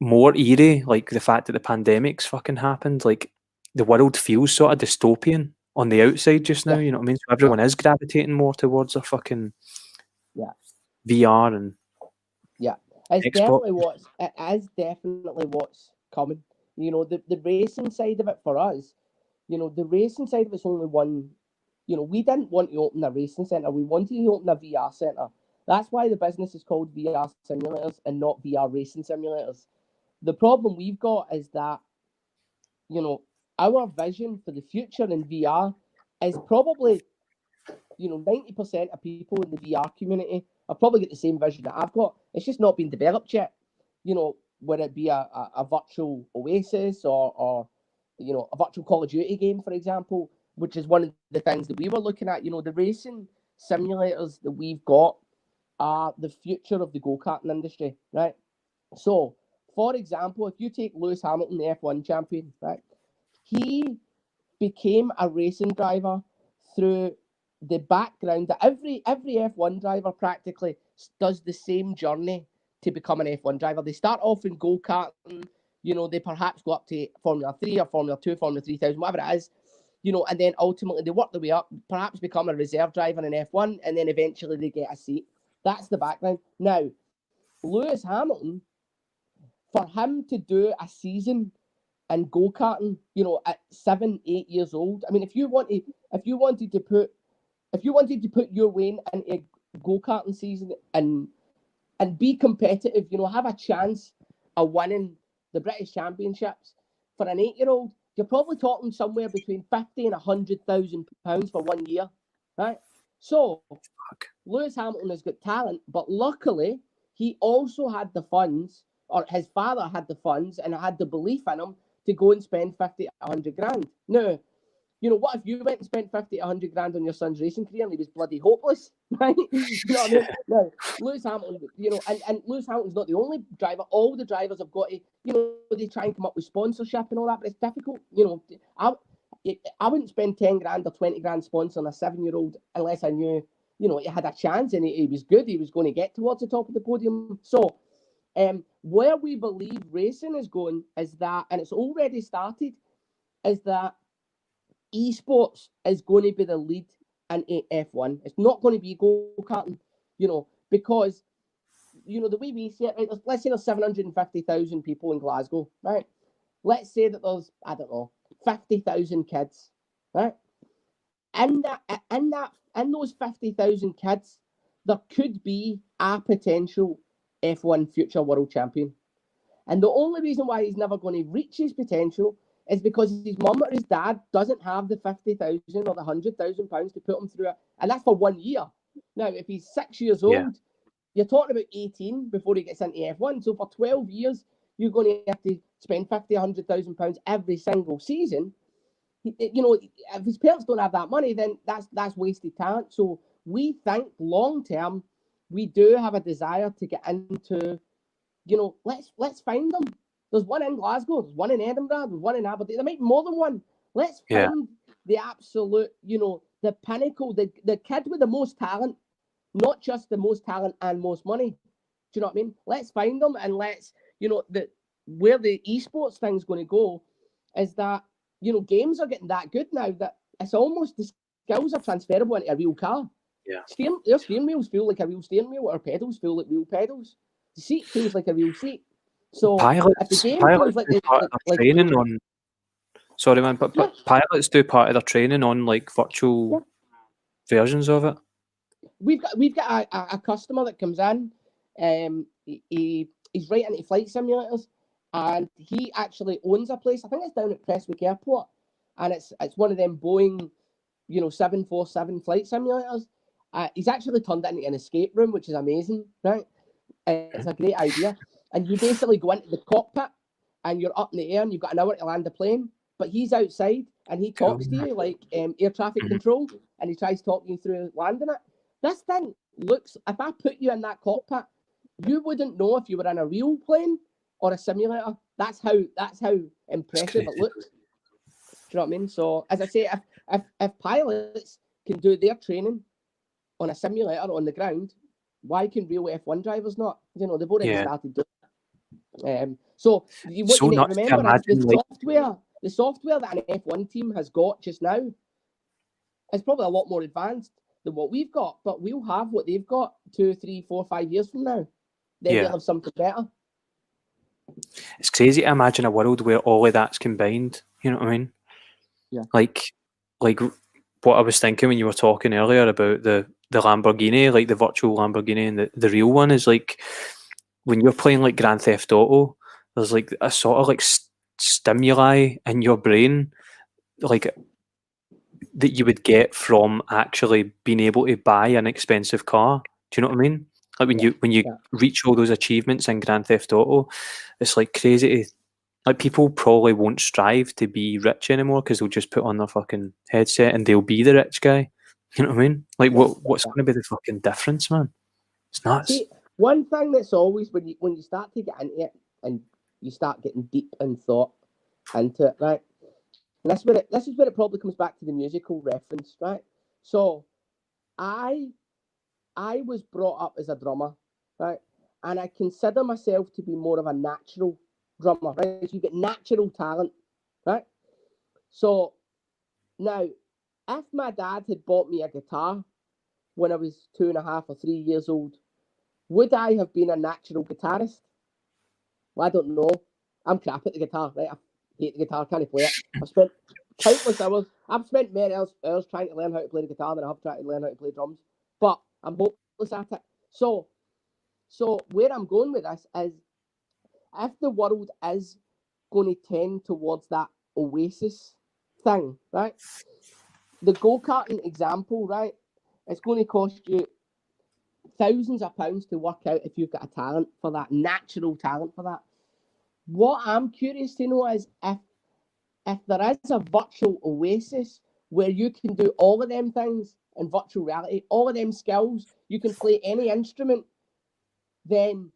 more eerie, like the fact that the pandemic's fucking happened, like the world feels sort of dystopian on the outside just now, yeah, you know what I mean? So everyone is gravitating more towards a fucking yeah, VR and yeah. It's Xbox. definitely what's coming. You know, the racing side of it for us. You know, the racing side of it's only one. You know, we didn't want to open a racing centre. We wanted to open a VR centre. That's why the business is called VR simulators and not VR racing simulators. The problem we've got is that, you know, our vision for the future in VR is probably, you know, 90% of people in the VR community have probably got the same vision that I've got. It's just not been developed yet. You know, whether it be a virtual Oasis or, you know, a virtual Call of Duty game, for example, which is one of the things that we were looking at. You know, the racing simulators that we've got are the future of the go-karting industry, right? So, for example, if you take Lewis Hamilton, the F1 champion, right, he became a racing driver through the background that every F1 driver practically does the same journey to become an F1 driver. They start off in go-karting, you know, they perhaps go up to Formula 3 or Formula 2, Formula 3000, whatever it is, you know, and then ultimately they work their way up, perhaps become a reserve driver in F1, and then eventually they get a seat. That's the background. Now, Lewis Hamilton, for him to do a season and go-karting, you know, at 7, 8 years old. I mean, if you wanted to put your Wayne into a go-karting season and be competitive, you know, have a chance of winning the British Championships, for an 8-year-old, you're probably talking somewhere between 50 and £100,000 for 1 year, right? So Lewis Hamilton has got talent, but luckily he also had the funds, or his father had the funds and had the belief in him to go and spend 50 to 100 grand. Now, you know, what if you went and spent 50 to 100 grand on your son's racing career and he was bloody hopeless, right? You know what I mean? No, Lewis Hamilton, you know, and Lewis Hamilton's not the only driver. All the drivers have got to, you know, they try and come up with sponsorship and all that, but it's difficult. You know, I wouldn't spend 10 grand or 20 grand sponsoring a 7-year-old unless I knew, you know, he had a chance and he was good. He was going to get towards the top of the podium. So, where we believe racing is going is that, and it's already started, is that esports is going to be the lead in F1. It's not going to be go-karting, you know, because, you know, the way we see it, right, let's say there's 750,000 people in Glasgow, right? Let's say that there's, I don't know, 50,000 kids, right? In those 50,000 kids, there could be a potential F1 future world champion. And the only reason why he's never going to reach his potential is because his mum or his dad doesn't have the 50,000 or the £100,000 to put him through it. And that's for 1 year. Now, if he's 6 years old, you're talking about 18 before he gets into F1. So for 12 years, you're going to have to spend 50, £100,000 every single season. You know, if his parents don't have that money, then that's wasted talent. So we think long term, we do have a desire to get into, you know, let's find them. There's one in Glasgow, there's one in Edinburgh, there's one in Aberdeen. There might be more than one. Let's find the absolute, you know, the pinnacle, the kid with the most talent, not just the most talent and most money. Do you know what I mean? Let's find them, and let's, you know, where the esports thing's going to go is that, you know, games are getting that good now that it's almost the skills are transferable into a real car. Yeah. Their steering wheels feel like a real steering wheel, or pedals feel like real pedals. The seat feels like a real seat. So if the game feels like training on. Sorry, man, but pilots do part of their training on like virtual versions of it. We've got a customer that comes in. He's right into flight simulators, and he actually owns a place. I think it's down at Prestwick Airport, and it's one of them Boeing, 747 flight simulators. He's actually turned it into an escape room, which is amazing, right? It's a great idea. And you basically go into the cockpit, and you're up in the air, and you've got an hour to land the plane. But he's outside, and he talks to you like air traffic control, and he tries talking you through landing it. This thing looks, if I put you in that cockpit, you wouldn't know if you were in a real plane or a simulator. That's how impressive it looks. Do you know what I mean? So, as I say, if pilots can do their training on a simulator on the ground, why can real F1 drivers not? They've already started doing it. So, what you need to remember is the software that an F1 team has got just now is probably a lot more advanced than what we've got, but we'll have what they've got 2, 3, 4, 5 years from now. Then we'll have something better. It's crazy to imagine a world where all of that's combined. You know what I mean? Yeah. Like what I was thinking when you were talking earlier about the Lamborghini, like the virtual Lamborghini, and the real one is like when you're playing like Grand Theft Auto, there's like a sort of like stimuli in your brain, like that you would get from actually being able to buy an expensive car. Do you know what I mean? Like when you reach all those achievements in Grand Theft Auto, it's like crazy. Like people probably won't strive to be rich anymore because they'll just put on their fucking headset and they'll be the rich guy. You know what I mean? Like what's going to be the fucking difference, man? It's nuts. See, one thing that's always when you start to get into it and you start getting deep in thought into it, right? And this is where it probably comes back to the musical reference, right? So I was brought up as a drummer, right? And I consider myself to be more of a natural drummer, right? So you get natural talent, right? So now, if my dad had bought me a guitar when I was 2.5 or 3 years old, would I have been a natural guitarist? Well, I don't know. I'm crap at the guitar, right? I hate the guitar, can't play it. I've spent countless hours. I've spent many hours trying to learn how to play the guitar than I've tried to learn how to play drums. But I'm hopeless at it. So where I'm going with this is, if the world is going to tend towards that oasis thing, right? The go-karting example, right? It's going to cost you thousands of pounds to work out if you've got a talent for that, natural talent for that. What I'm curious to know is if there is a virtual oasis where you can do all of them things in virtual reality, all of them skills, you can play any instrument, then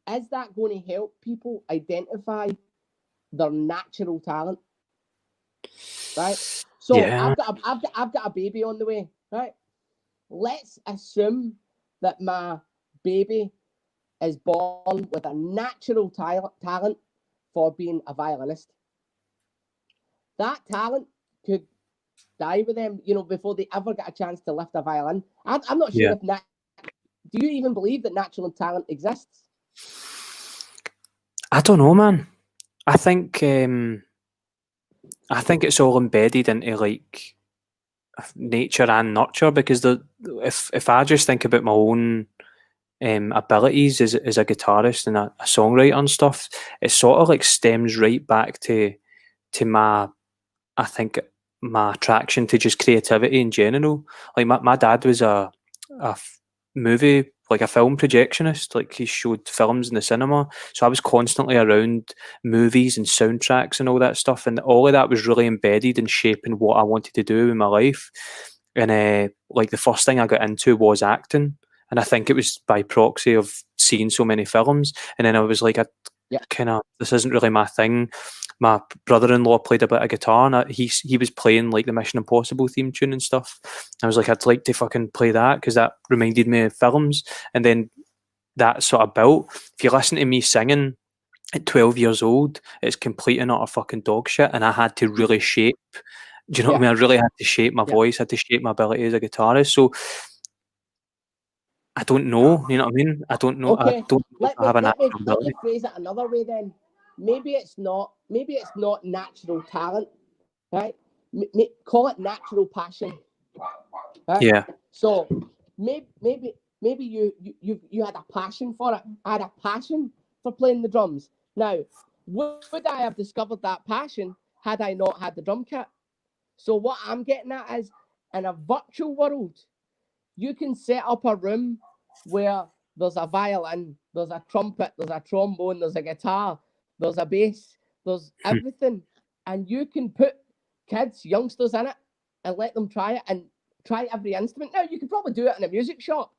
is that going to help people identify their natural talent? Right? So I've got a baby on the way, right? Let's assume that my baby is born with a natural talent for being a violinist. That talent could die with them, before they ever get a chance to lift a violin. I'm not sure if do you even believe that natural talent exists? I don't know, man. I think it's all embedded into like nature and nurture, because if I just think about my own abilities as a guitarist and a songwriter and stuff, it sort of like stems right back to my attraction to just creativity in general. Like my dad was a movie, like a film projectionist. Like he showed films in the cinema, so I was constantly around movies and soundtracks and all that stuff, and all of that was really embedded in shaping what I wanted to do in my life. And like the first thing I got into was acting, and I think it was by proxy of seeing so many films. And then I was like, this isn't really my thing. My brother-in-law played a bit of guitar, and he was playing like the Mission Impossible theme tune and stuff. I was like, I'd like to fucking play that because that reminded me of films. And then that sort of built. If you listen to me singing at 12 years old, it's complete and utter fucking dog shit, and I had to really shape. Do you know what I mean? I really had to shape my voice, had to shape my ability as a guitarist. So I don't know. You know what I mean? I don't know. I Okay, don't know if I have a natural let me ability. phrase it another way then. Maybe it's not natural talent, right? Call it natural passion, right? Yeah. So maybe you had a passion for it. I had a passion for playing the drums. Now, would I have discovered that passion had I not had the drum kit? So what I'm getting at is, in a virtual world, you can set up a room where there's a violin, there's a trumpet, there's a trombone, there's a guitar, there's a bass, there's everything. And you can put kids, youngsters in it and let them try it and try every instrument. Now, you could probably do it in a music shop.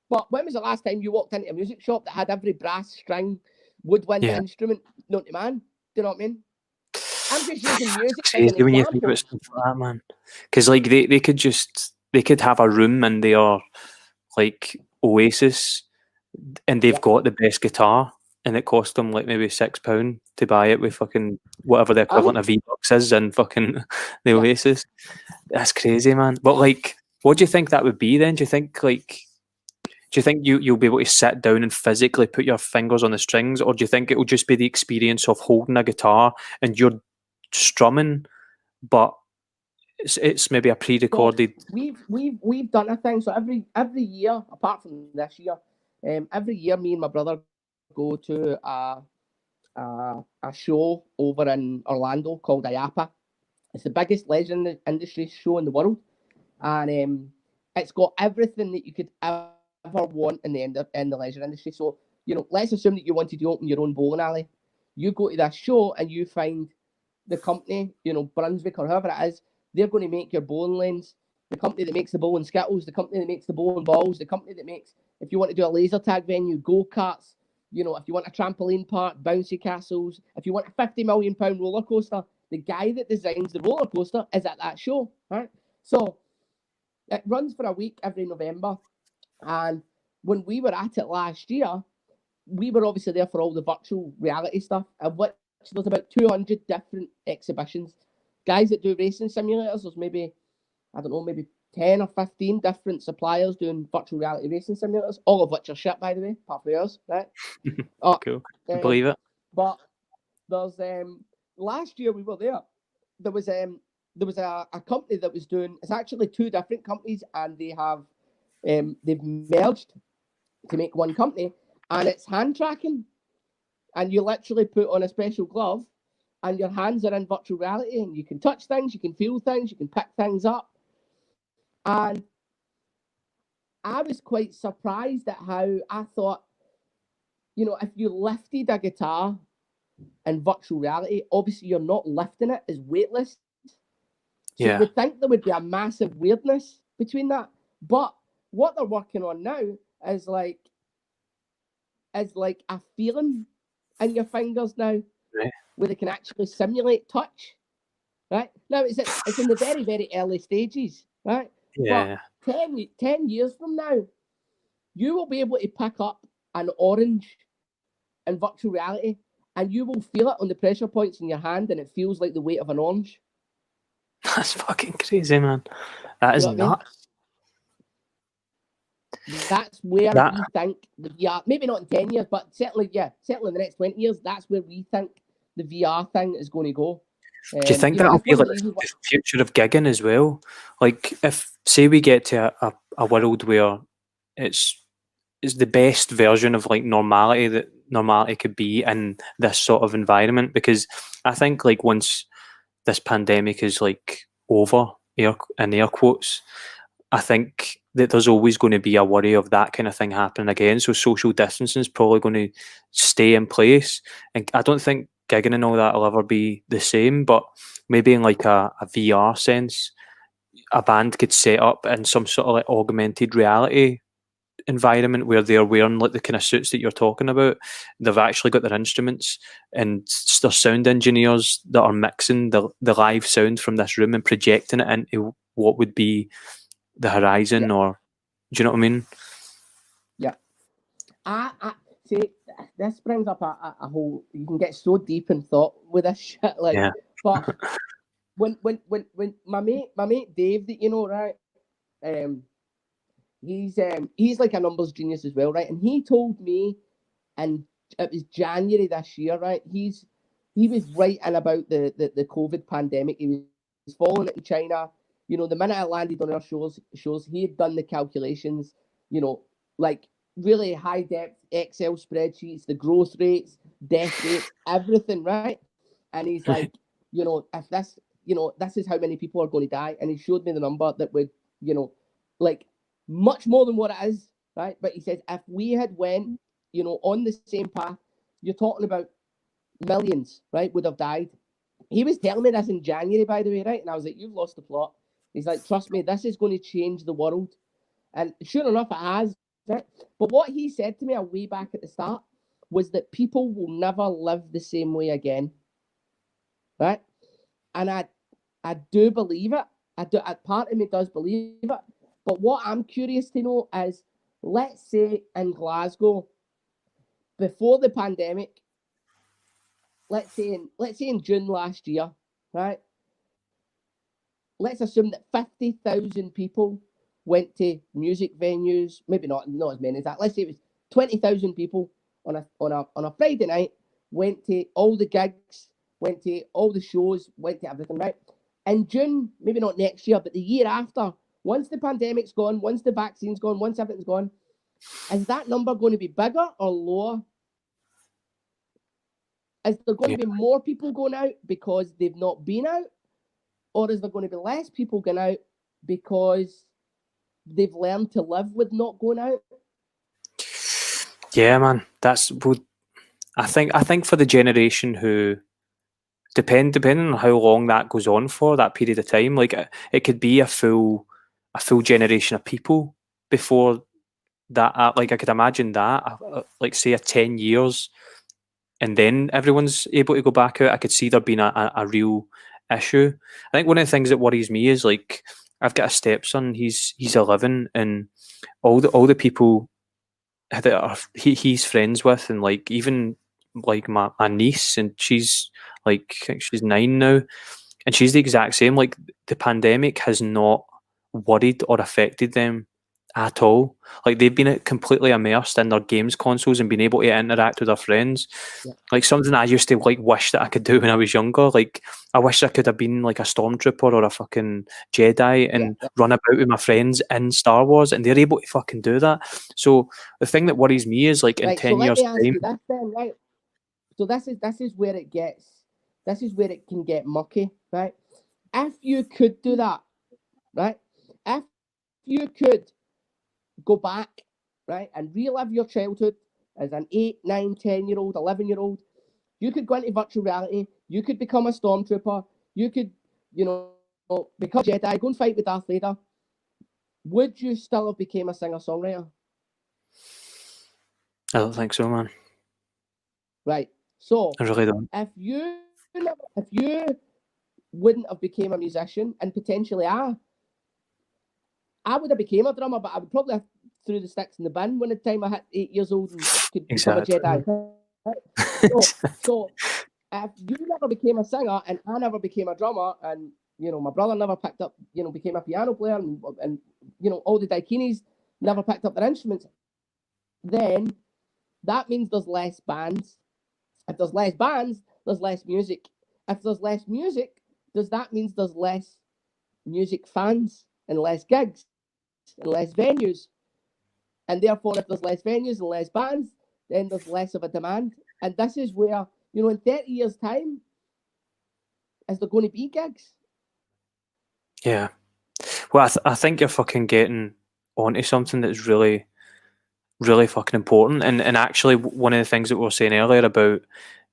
But when was the last time you walked into a music shop that had every brass, string, woodwind instrument known to man? Do you know what I mean? I'm just using music as an Crazy when you think example. about stuff like that, man. Because like they could have a room in their like Oasis, and they've got the best guitar, and it cost them like maybe £6 to buy it with fucking whatever the equivalent of V-Bucks is in fucking the Oasis. That's crazy, man. But like, what do you think that would be then? Do you think you'll be able to sit down and physically put your fingers on the strings, or do you think it will just be the experience of holding a guitar and you're strumming, but it's maybe a pre-recorded? So we've done a thing. So every year, apart from this year, every year me and my brother go to a show over in Orlando called IAPA. It's the biggest leisure industry show in the world, and it's got everything that you could ever want in the leisure industry. So let's assume that you wanted to open your own bowling alley. You go to that show and you find the company, Brunswick or whoever it is. They're going to make your bowling lanes. The company that makes the bowling skittles, the company that makes the bowling balls, the company that makes, if you want to do a laser tag venue, go-karts, if you want a trampoline park, bouncy castles, if you want a £50 million roller coaster, the guy that designs the roller coaster is at that show, right? So it runs for a week every November. And when we were at it last year, we were obviously there for all the virtual reality stuff, of which there's about 200 different exhibitions. Guys that do racing simulators, there's maybe 10 or 15 different suppliers doing virtual reality racing simulators, all of which are shit, by the way, apart from yours, right? Cool. I believe it. But there's last year we were there. There was a company that was doing. It's actually two different companies, and they've merged to make one company, and it's hand tracking, and you literally put on a special glove, and your hands are in virtual reality, and you can touch things, you can feel things, you can pick things up. And I was quite surprised at how I thought, if you lifted a guitar in virtual reality, obviously you're not lifting it, it's weightless. So you would think there would be a massive weirdness between that. But what they're working on now is like a feeling in your fingers now, where they can actually simulate touch. Right? Now it's in the very, very early stages, right? Yeah. But 10 years from now, you will be able to pick up an orange in virtual reality, and you will feel it on the pressure points in your hand, and it feels like the weight of an orange. That's fucking crazy, man. That is nuts. That's where we think the VR, maybe not in 10 years, but certainly in the next 20 years, that's where we think the VR thing is going to go. Do you think that'll be like the future of gigging as well? Like, if, say, we get to a world where it's the best version of like normality that normality could be in this sort of environment, because I think like once this pandemic is like over, in air quotes, I think that there's always going to be a worry of that kind of thing happening again. So social distancing is probably going to stay in place, and I don't think gigging and all that will ever be the same. But maybe in like a VR sense, a band could set up in some sort of like augmented reality environment where they're wearing like the kind of suits that you're talking about. They've actually got their instruments, and there's sound engineers that are mixing the live sound from this room and projecting it into what would be the horizon, or do you know what I mean? Yeah. I see. this brings up a whole. You can get so deep in thought with this shit, like. Yeah. But when my mate Dave, that you know, right? He's like a numbers genius as well, right? And he told me, and it was January this year, right? He was writing about the COVID pandemic. He was following it in China. You know, the minute I landed on our shows, he had done the calculations. You know, like really high depth Excel spreadsheets, the growth rates, death rates, everything, right? And he's like, you know, if this, you know, this is how many people are going to die. And he showed me the number that would, you know, like much more than what it is, right? But he says if we had went, you know, on the same path, you're talking about millions, right, would have died. He was telling me this in January, by the way, right? And I was like, you've lost the plot. He's like, trust me, this is going to change the world. And sure enough, it has, right? But what he said to me way back at the start was that people will never live the same way again, right? And I do believe it. Part of me does believe it. But what I'm curious to know is, let's say in Glasgow, before the pandemic, let's say in June last year, right? Let's assume that 50,000 people went to music venues, maybe not as many as that. Let's say it was 20,000 people on a Friday night, went to all the gigs, went to all the shows, went to everything, right? In June, maybe not next year, but the year after, once the pandemic's gone, once the vaccine's gone, once everything's gone, is that number going to be bigger or lower? Is there going to be more people going out because they've not been out? Or is there going to be less people going out because they've learned to live with not going out? Yeah, man. I think for the generation who depending on how long that goes on for, that period of time, like it could be a full generation of people before that. Like I could imagine that, like say 10 years, and then everyone's able to go back out. I could see there being a real issue. I think one of the things that worries me is like I've got a stepson. He's 11, and all the people that he's friends with, and like even like my niece, and she's like I think she's 9 now, and she's the exact same. Like the pandemic has not worried or affected them at all. Like they've been completely immersed in their games consoles and been able to interact with their friends. Yeah. Like something I used to like wish that I could do when I was younger. Like I wish I could have been like a stormtrooper or a fucking Jedi and run about with my friends in Star Wars, and they're able to fucking do that. So the thing that worries me is like in 10 years' time. You this then, right? So this is where it can get mucky, right? If you could do that, right? If you could go back, right, and relive your childhood as an 8, 9, 10-year-old, 11-year-old, you could go into virtual reality, you could become a stormtrooper, you could, you know, become a Jedi, go and fight with Darth Vader. Would you still have become a singer-songwriter? I don't think so, man. Right. So I really don't. If you wouldn't have become a musician, and potentially I would have become a drummer, but I would probably have threw the sticks in the bin when the time I hit 8 years old and could become a Jedi. So if you never became a singer and I never became a drummer, and you know my brother never picked up, you know, became a piano player, and you know all the Dykeenies never picked up their instruments, then that means there's less bands. If there's less bands, there's less music. If there's less music, does that mean there's less music fans and less gigs and less venues? And therefore, if there's less venues and less bands, then there's less of a demand. And this is where, you know, in 30 years' time, is there going to be gigs? Yeah. Well, I think you're fucking getting onto something that's really, really fucking important. And actually, one of the things that we were saying earlier about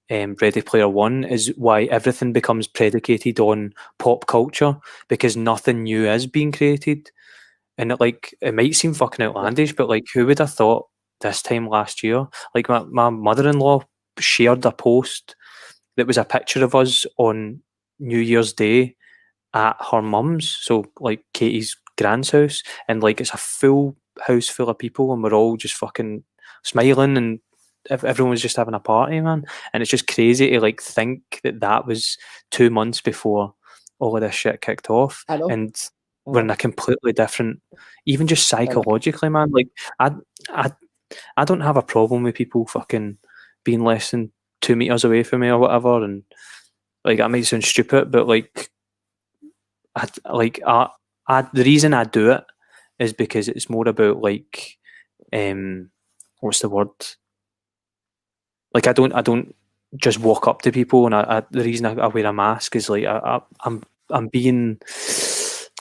Ready Player One is why everything becomes predicated on pop culture, because nothing new is being created. And it might seem fucking outlandish, but like, who would have thought this time last year? Like, my mother-in-law shared a post that was a picture of us on New Year's Day at her mum's, so like Katie's grand's house, and like it's a full house full of people, and we're all just fucking smiling and everyone was just having a party, man. And it's just crazy to like think that was 2 months before all of this shit kicked off, I know. and we're in a completely different, even just I know. psychologically, man. Like I don't have a problem with people fucking being less than 2 meters away from me or whatever, and like that might sound stupid, but like the reason I do it is because it's more about like what's the word? Like I don't just walk up to people, and the reason I wear a mask is like I'm being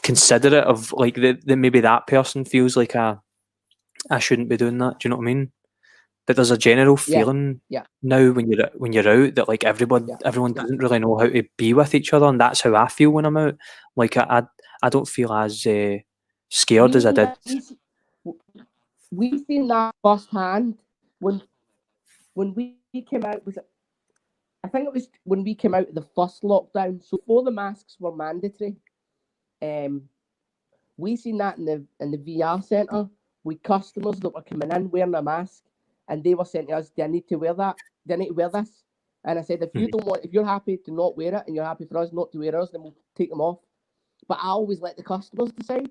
considerate of like that maybe that person feels like I shouldn't be doing that. Do you know what I mean? That there's a general feeling now when you're out that like everyone doesn't really know how to be with each other, and that's how I feel when I'm out. Like I don't feel as scared as I did. We've seen that firsthand when we came out. I think it was when we came out of the first lockdown. So before the masks were mandatory, we seen that in the VR centre with customers that were coming in wearing a mask, and they were saying to us, "Do I need to wear that? Do I need to wear this?" And I said, "If you don't want, if you're happy to not wear it, and you're happy for us not to wear ours, then we'll take them off." But I always let the customers decide.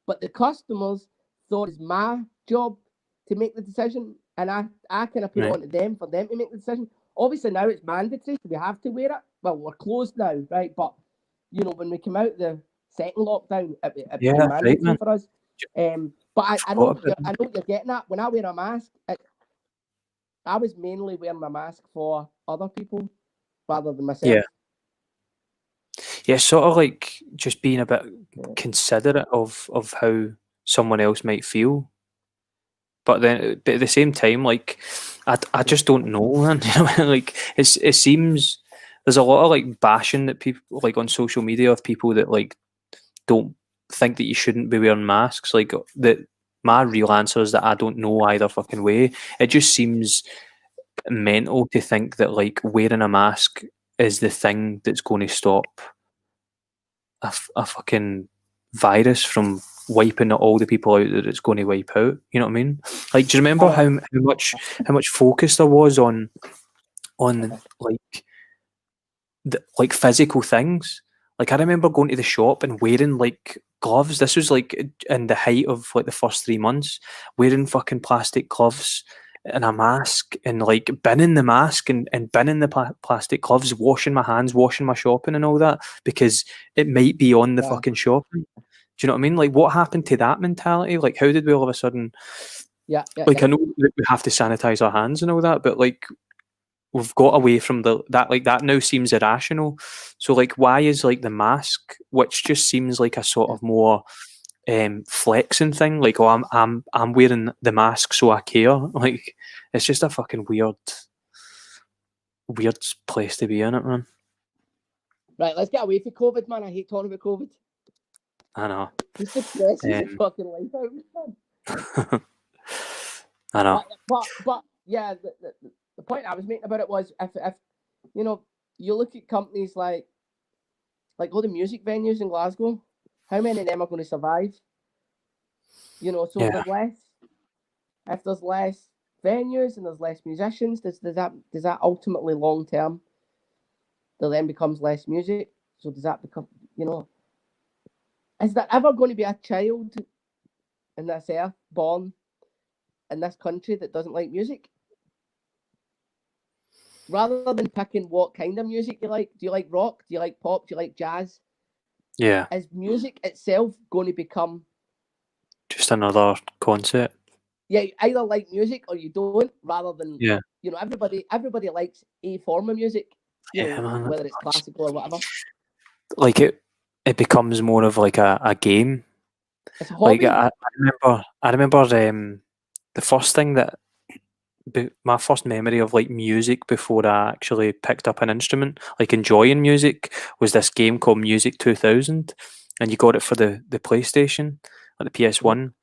But the customers thought it's my job to make the decision, and I kind of put it on to them for them to make the decision. Obviously now it's mandatory, so we have to wear it. Well, we're closed now, right? But you know, when we came out the second lockdown, it became mandatory for us. But I know what you're getting at. When I wear a mask, I was mainly wearing my mask for other people rather than myself. Yeah, sort of like just being a bit considerate of how someone else might feel. But then, but at the same time, like I just don't know, man. You know, like it seems there's a lot of like bashing that people like on social media of people that like don't think that you shouldn't be wearing masks. Like that, my real answer is that I don't know either fucking way. It just seems mental to think that like wearing a mask is the thing that's going to stop a fucking virus from wiping all the people out that it's going to wipe out. You know what I mean? Like, do you remember how much focus there was on like like physical things? Like I remember going to the shop and wearing like gloves. This was like in the height of like the first 3 months, wearing fucking plastic gloves and a mask and like binning the mask and binning the plastic gloves, washing my hands, washing my shopping and all that because it might be on the fucking shopping. Do you know what I mean? Like what happened to that mentality? Like how did we all of a sudden I know that we have to sanitize our hands and all that, but like we've got away from that like that now seems irrational. So like why is like the mask, which just seems like a sort of more flexing thing, like oh I'm wearing the mask so I care. Like it's just a fucking weird place to be in it, man. Right, let's get away from COVID, man. I hate talking about COVID. I know. Just depresses the fucking life out of me, man. I know. But yeah, the point I was making about it was if you know, you look at companies like all the music venues in Glasgow, how many of them are going to survive? You know, so there's less. If there's less venues and there's less musicians, does that ultimately long term there then becomes less music? So does that become, you know, is there ever going to be a child in this earth born in this country that doesn't like music? Rather than picking what kind of music you like, do you like rock? Do you like pop? Do you like jazz? Yeah. Is music itself going to become just another concept? Yeah, you either like music or you don't, rather than you know, everybody likes a form of music, you know, man, whether it's classical or whatever. Like it becomes more of like a game. It's a hobby. Like I remember the first thing that my first memory of like music before I actually picked up an instrument, like enjoying music, was this game called Music 2000, and you got it for the PlayStation, or the PS1,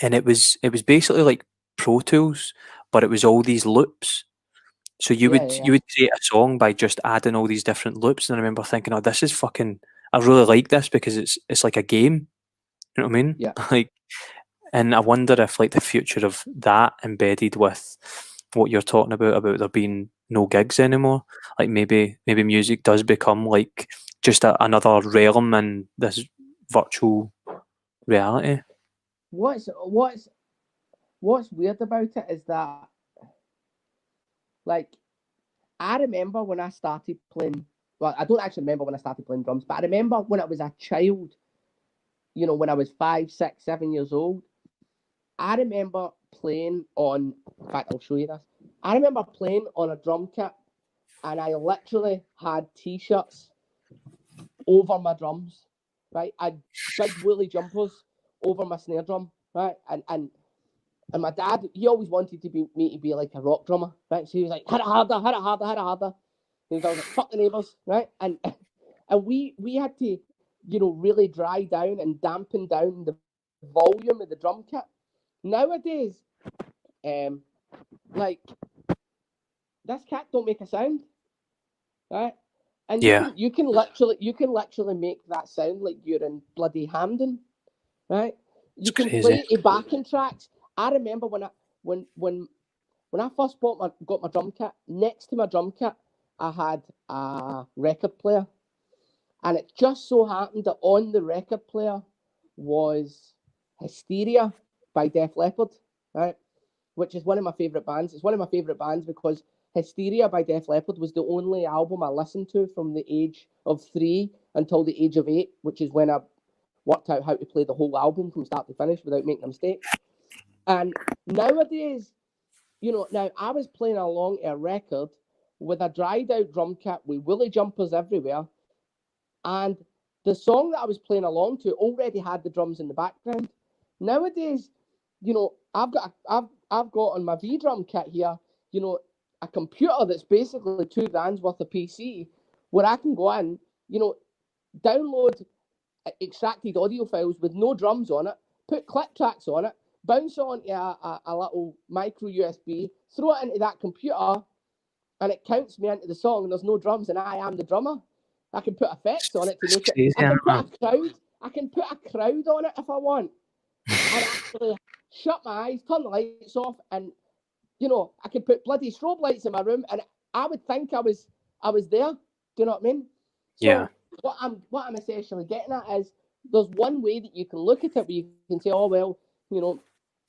and it was basically like Pro Tools, but it was all these loops. So you would create a song by just adding all these different loops, and I remember thinking, oh, this is fucking, I really like this because it's like a game. You know what I mean? Yeah. Like, and I wonder if like the future of that embedded with what you're talking about there being no gigs anymore. Like maybe music does become like just another realm in this virtual reality. What's weird about it is that, like, I remember when I started playing. Well, I don't actually remember when I started playing drums, but I remember when I was a child. You know, when I was 5, 6, 7 years old. I remember playing on. In fact, I'll show you this. I remember playing on a drum kit, and I literally had T-shirts over my drums, right? I had big woolly jumpers over my snare drum, right? And my dad, he always wanted me to be like a rock drummer, right? So he was like, hit it harder, hit it harder, hit it harder. He was always like, fuck the neighbours, right? And we had to, you know, really dry down and dampen down the volume of the drum kit. Nowadays, like, this kit don't make a sound, right? And Yeah. you can literally make that sound like you're in bloody Hamden, right? You can crazy. play a backing tracks. I remember when I first got my drum kit. Next to my drum kit, I had a record player, and it just so happened that on the record player was Hysteria by Def Leppard, right? Which is one of my favourite bands. It's one of my favourite bands because Hysteria by Def Leppard was the only album I listened to from the age of 3 until the age of 8, which is when I worked out how to play the whole album from start to finish without making a mistake. And nowadays, you know, now I was playing along a record with a dried out drum kit with woolly jumpers everywhere, and the song that I was playing along to already had the drums in the background. Nowadays, you know, I've got on my V drum kit here, you know, a computer that's basically $2,000 worth of PC, where I can go in, you know, download extracted audio files with no drums on it, put click tracks on it, bounce onto a little micro USB, throw it into that computer, and it counts me into the song, and there's no drums, and I am the drummer. I can put effects on it to make it. I can put a crowd. I can put a crowd on it if I want, and actually shut my eyes, turn the lights off, and you know I can put bloody strobe lights in my room, and I would think I was there. Do you know what I mean? So Yeah. what I'm essentially getting at is there's one way that you can look at it where you can say, oh well, you know,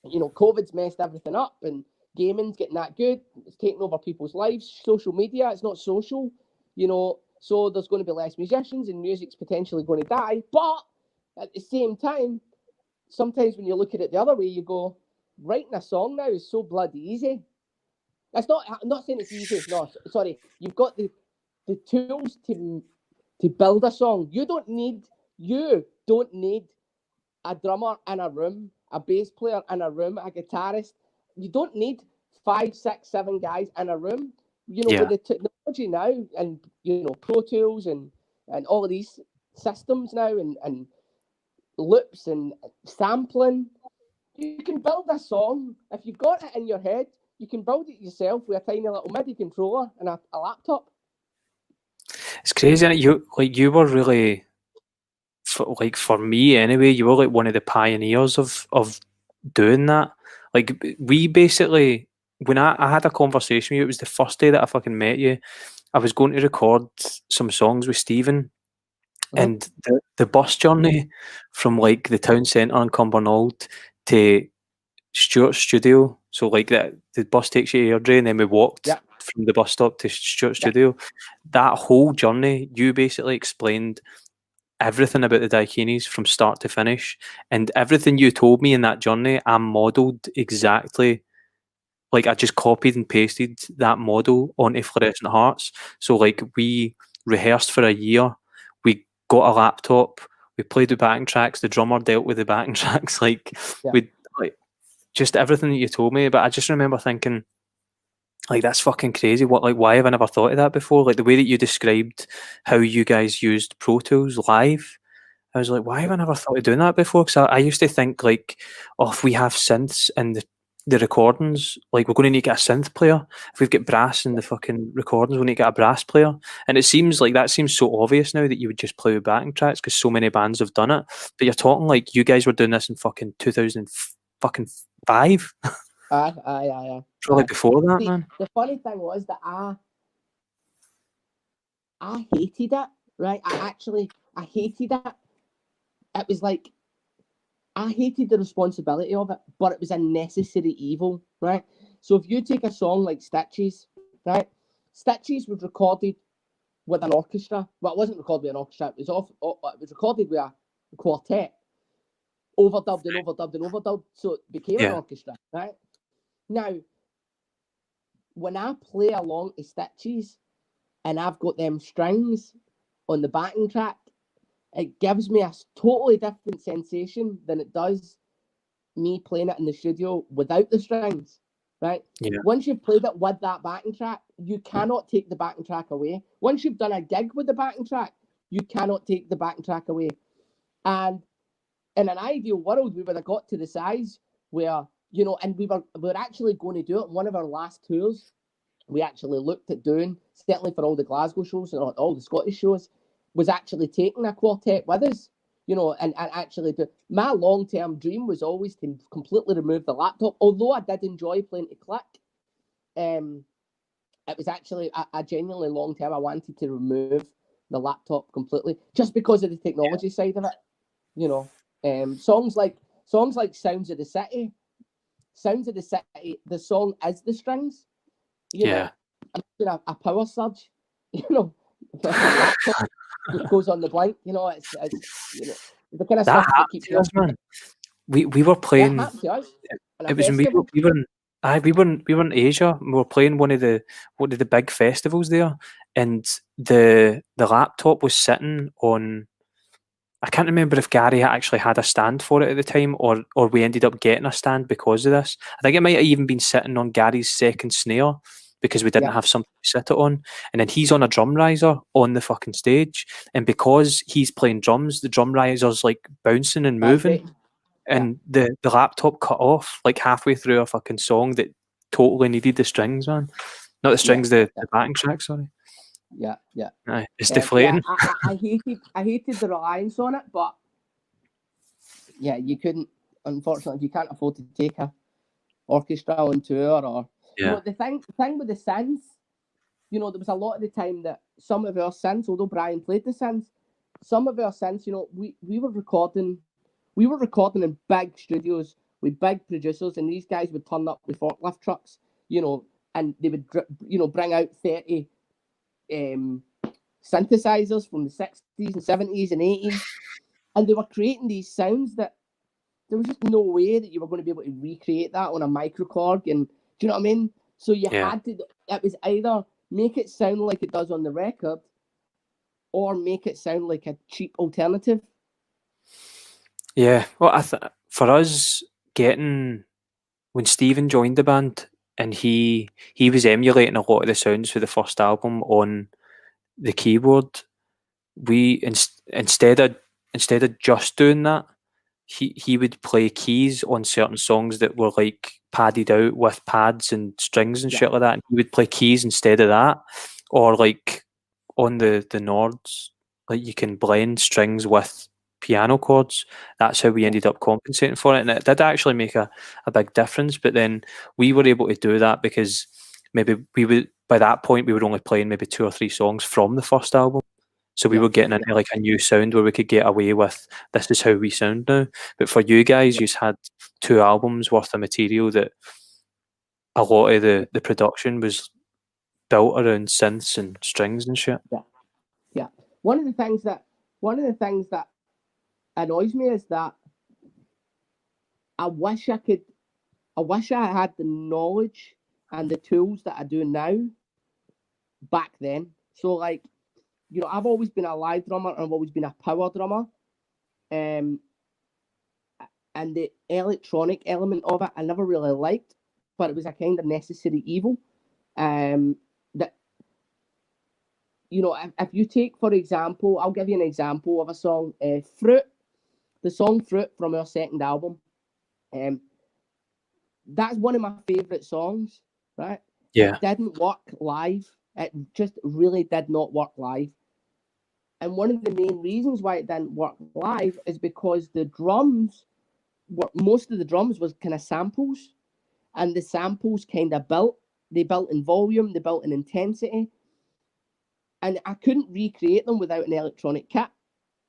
COVID's messed everything up and gaming's getting that good. It's taking over people's lives. Social media, it's not social, you know. So there's going to be less musicians and music's potentially going to die. But at the same time, sometimes when you look at it the other way, you go, writing a song now is so bloody easy. I'm not saying it's easy. No, sorry. You've got the tools to build a song. You don't need a drummer in a room, a bass player in a room, a guitarist. You don't need 5, 6, 7 guys in a room. You know, with the technology now and, you know, Pro Tools and all of these systems now and loops and sampling, you can build a song. If you've got it in your head, you can build it yourself with a tiny little MIDI controller and a laptop. It's crazy, isn't it? You were really, for me anyway, you were like one of the pioneers of doing that. Like we basically, when I had a conversation with you, it was the first day that I fucking met you. I was going to record some songs with Stephen, and the bus journey from like the town centre in Cumbernauld to Stuart's studio. So like the bus takes you to Airdrie, and then we walked from the bus stop to Stuart's studio. That whole journey, you basically explained everything about the Dykeenies from start to finish, and everything you told me in that journey, I modelled exactly. Like I just copied and pasted that model onto Fluorescent Hearts. So like we rehearsed for a year, we got a laptop, we played with backing tracks, the drummer dealt with the backing tracks, we like just everything that you told me. But I just remember thinking, like, that's fucking crazy. Why have I never thought of that before? Like the way that you described how you guys used Pro Tools live, I was like, why have I never thought of doing that before? Because I used to think like, oh, if we have synths in the recordings, like we're going to need to get a synth player. If we've got brass in the fucking recordings, we need to get a brass player. And it seems like that seems so obvious now that you would just play with backing tracks because so many bands have done it. But you're talking like you guys were doing this in fucking 2005. Aye. Probably before that, See, man. the funny thing was that I hated it, right? I hated it. It was like, I hated the responsibility of it, but it was a necessary evil, right? So if you take a song like Stitches, right? Stitches was recorded with an orchestra. Well, it wasn't recorded with an orchestra. It was recorded with a quartet, overdubbed and overdubbed and overdubbed, so it became an orchestra, right? Now, when I play along to Stitches and I've got them strings on the backing track, it gives me a totally different sensation than it does me playing it in the studio without the strings, right? Yeah. Once you've played it with that backing track, you cannot take the backing track away. Once you've done a gig with the backing track, you cannot take the backing track away. And in an ideal world, we would have got to the size where, you know, and we were actually going to do it. One of our last tours, we actually looked at doing, certainly for all the Glasgow shows and all the Scottish shows, was actually taking a quartet with us, you know, and actually do. My long-term dream was always to completely remove the laptop, although I did enjoy playing to click. It was actually a genuinely long-term, I wanted to remove the laptop completely, just because of the technology side of it, you know. Songs like Sounds of the City, the song is the strings, you know, a power surge, you know, the laptop just goes on the blank, you know, it's you know, the kind of That stuff that happened keeps to us, man. We were It playing. happened to us in a It was when we festival. were in Asia. We were playing one of the big festivals there, and the laptop was sitting on. I can't remember if Gary actually had a stand for it at the time, or we ended up getting a stand because of this. I think it might have even been sitting on Gary's second snare because we didn't have something to sit it on. And then he's on a drum riser on the fucking stage, and because he's playing drums, the drum riser's like bouncing and moving, and the laptop cut off like halfway through a fucking song that totally needed the strings, man. Not the strings, the backing track. Sorry. Yeah. Aye, it's deflating. I hated the reliance on it, but yeah, you couldn't. Unfortunately, you can't afford to take a orchestra on tour, or you know, the thing with the synths. You know, there was a lot of the time that some of our synths, although Brian played the synths, some of our synths, you know, we were recording in big studios with big producers, and these guys would turn up with forklift trucks, you know, and they would, you know, bring out 30 synthesizers from the 60s and 70s and 80s, and they were creating these sounds that there was just no way that you were going to be able to recreate that on a microcorg. And do you know what I mean? So you had to, it was either make it sound like it does on the record or make it sound like a cheap alternative. Yeah, well, for us when Stephen joined the band, and he was emulating a lot of the sounds for the first album on the keyboard. We instead of just doing that, he would play keys on certain songs that were like padded out with pads and strings and shit like that, and he would play keys instead of that. Or like on the Nords, like you can blend strings with piano chords. That's how we ended up compensating for it, and it did actually make a big difference. But then we were able to do that because maybe by that point we were only playing maybe 2 or 3 songs from the first album. So we were getting into like a new sound where we could get away with, this is how we sound now. But for you guys, you had 2 albums worth of material that a lot of the production was built around synths and strings and shit. Yeah. One of the things that annoys me is that I wish I had the knowledge and the tools that I do now back then. So like, you know, I've always been a live drummer and I've always been a power drummer. And the electronic element of it I never really liked, but it was a kind of necessary evil. That, you know, if you take, for example, I'll give you an example of a song, Fruit, the song Fruit from our second album. That's one of my favourite songs, right? Yeah. It didn't work live. It just really did not work live. And one of the main reasons why it didn't work live is because most of the drums was kind of samples. and the samples kind of built. They built in volume, they built in intensity, and I couldn't recreate them without an electronic kit,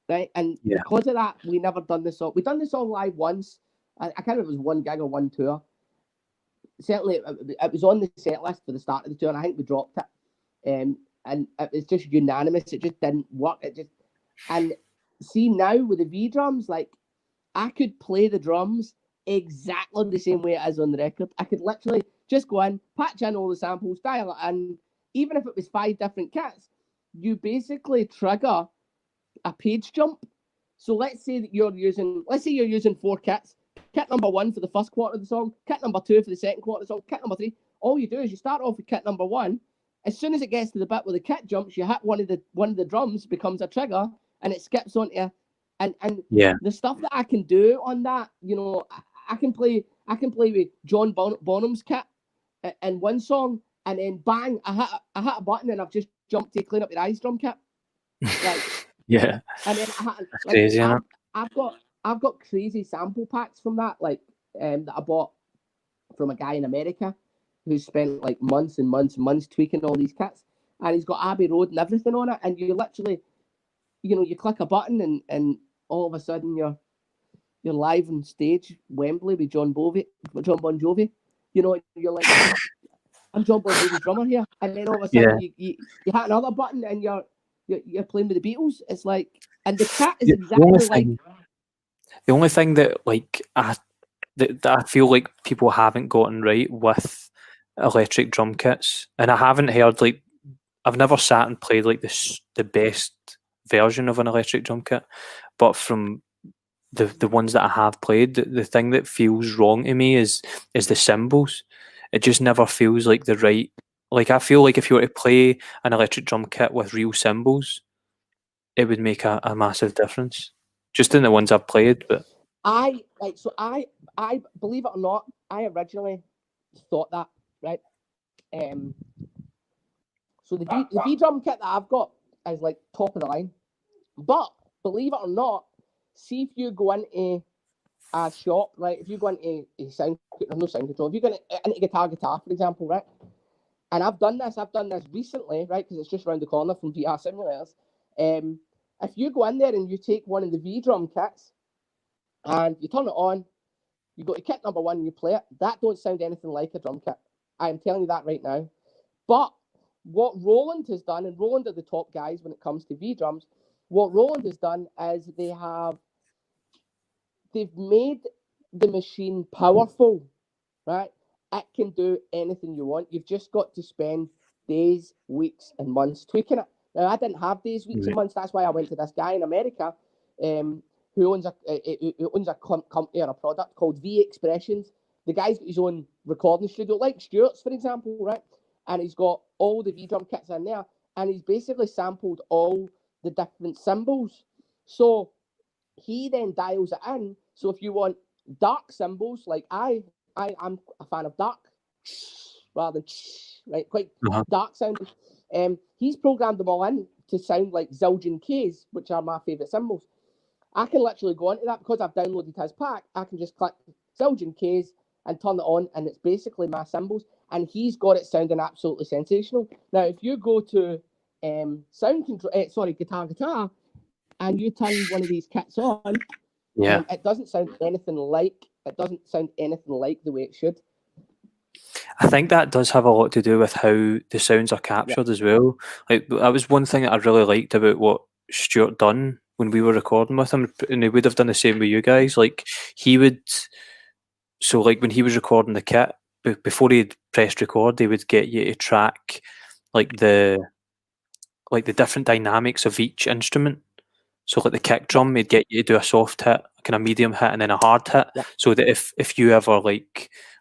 right? And because of that, we never done this song. We done this song live once. I can't remember if it was one gig or one tour. Certainly, it was on the set list for the start of the tour, and I think we dropped it. And it was just unanimous. It just didn't work. And see now with the V drums, like I could play the drums exactly the same way it is on the record. I could literally just go in, patch in all the samples, dial it in. Even if it was 5 different kits, you basically trigger a page jump. So let's say you're using 4 kits. Kit number 1 for the first quarter of the song, kit number 2 for the second quarter of the song, kit number 3. All you do is you start off with kit number 1. As soon as it gets to the bit where the kit jumps, you hit one of the drums, becomes a trigger, and it skips onto you. And the stuff that I can do on that, I can play with John Bonham's kit in one song, and then bang, I hit a button and I've just jumped to Clean Up Your Eyes drum kit. Like, yeah. And then crazy, I've got crazy sample packs from that, that I bought from a guy in America who spent like months and months and months tweaking all these kits, and he's got Abbey Road and everything on it, and you literally, you click a button and all of a sudden you're live on stage, Wembley with John Bon Jovi. You're like, I'm John Bon Jovi's drummer here, and then all of a sudden you hit another button and you're playing with the Beatles. It's like, and the kit is exactly like. The only thing that that I feel like people haven't gotten right with electric drum kits, and I haven't heard I've never sat and played like the best version of an electric drum kit, but from the ones that I have played, the thing that feels wrong to me is the cymbals. It just never feels like the right. Like I feel like if you were to play an electric drum kit with real cymbals, it would make a massive difference. Just in the ones I've played, but I believe it or not, I originally thought that, right? So the V drum kit that I've got is like top of the line, but believe it or not, see if you go into a shop, right? If you go into a sound control, if you go into guitar, for example, right? And I've done this recently, right? Because it's just around the corner from VR simulators. If you go in there and you take one of the V drum kits and you turn it on, you go to kit number 1 and you play it, that don't sound anything like a drum kit. I am telling you that right now. But what Roland has done, and Roland are the top guys when it comes to V drums, what Roland has done is they've made the machine powerful, right? It can do anything you want. You've just got to spend days, weeks, and months tweaking it. Now, I didn't have days, weeks, and months. That's why I went to this guy in America who owns a company or a product called V Expressions. The guy's got his own recording studio, like Stuart's, for example, right? And he's got all the V drum kits in there, and he's basically sampled all the different cymbals. So he then dials it in. So if you want dark cymbals, like I'm a fan of dark rather than right, quite dark sounding. He's programmed them all in to sound like Zildjian Ks, which are my favourite cymbals. I can literally go into that because I've downloaded his pack. I can just click Zildjian Ks and turn it on, and it's basically my cymbals. And he's got it sounding absolutely sensational. Now, if you go to guitar, and you turn one of these kits on, it doesn't sound anything like the way it should. I think that does have a lot to do with how the sounds are captured as well. Like that was one thing that I really liked about what Stuart done when we were recording with him, and he would have done the same with you guys. Like he would, so like when he was recording the kit, before he'd pressed record, they would get you to track like the different dynamics of each instrument. So like the kick drum, he'd get you to do a soft hit, kind of medium hit, and then a hard hit. So that if you ever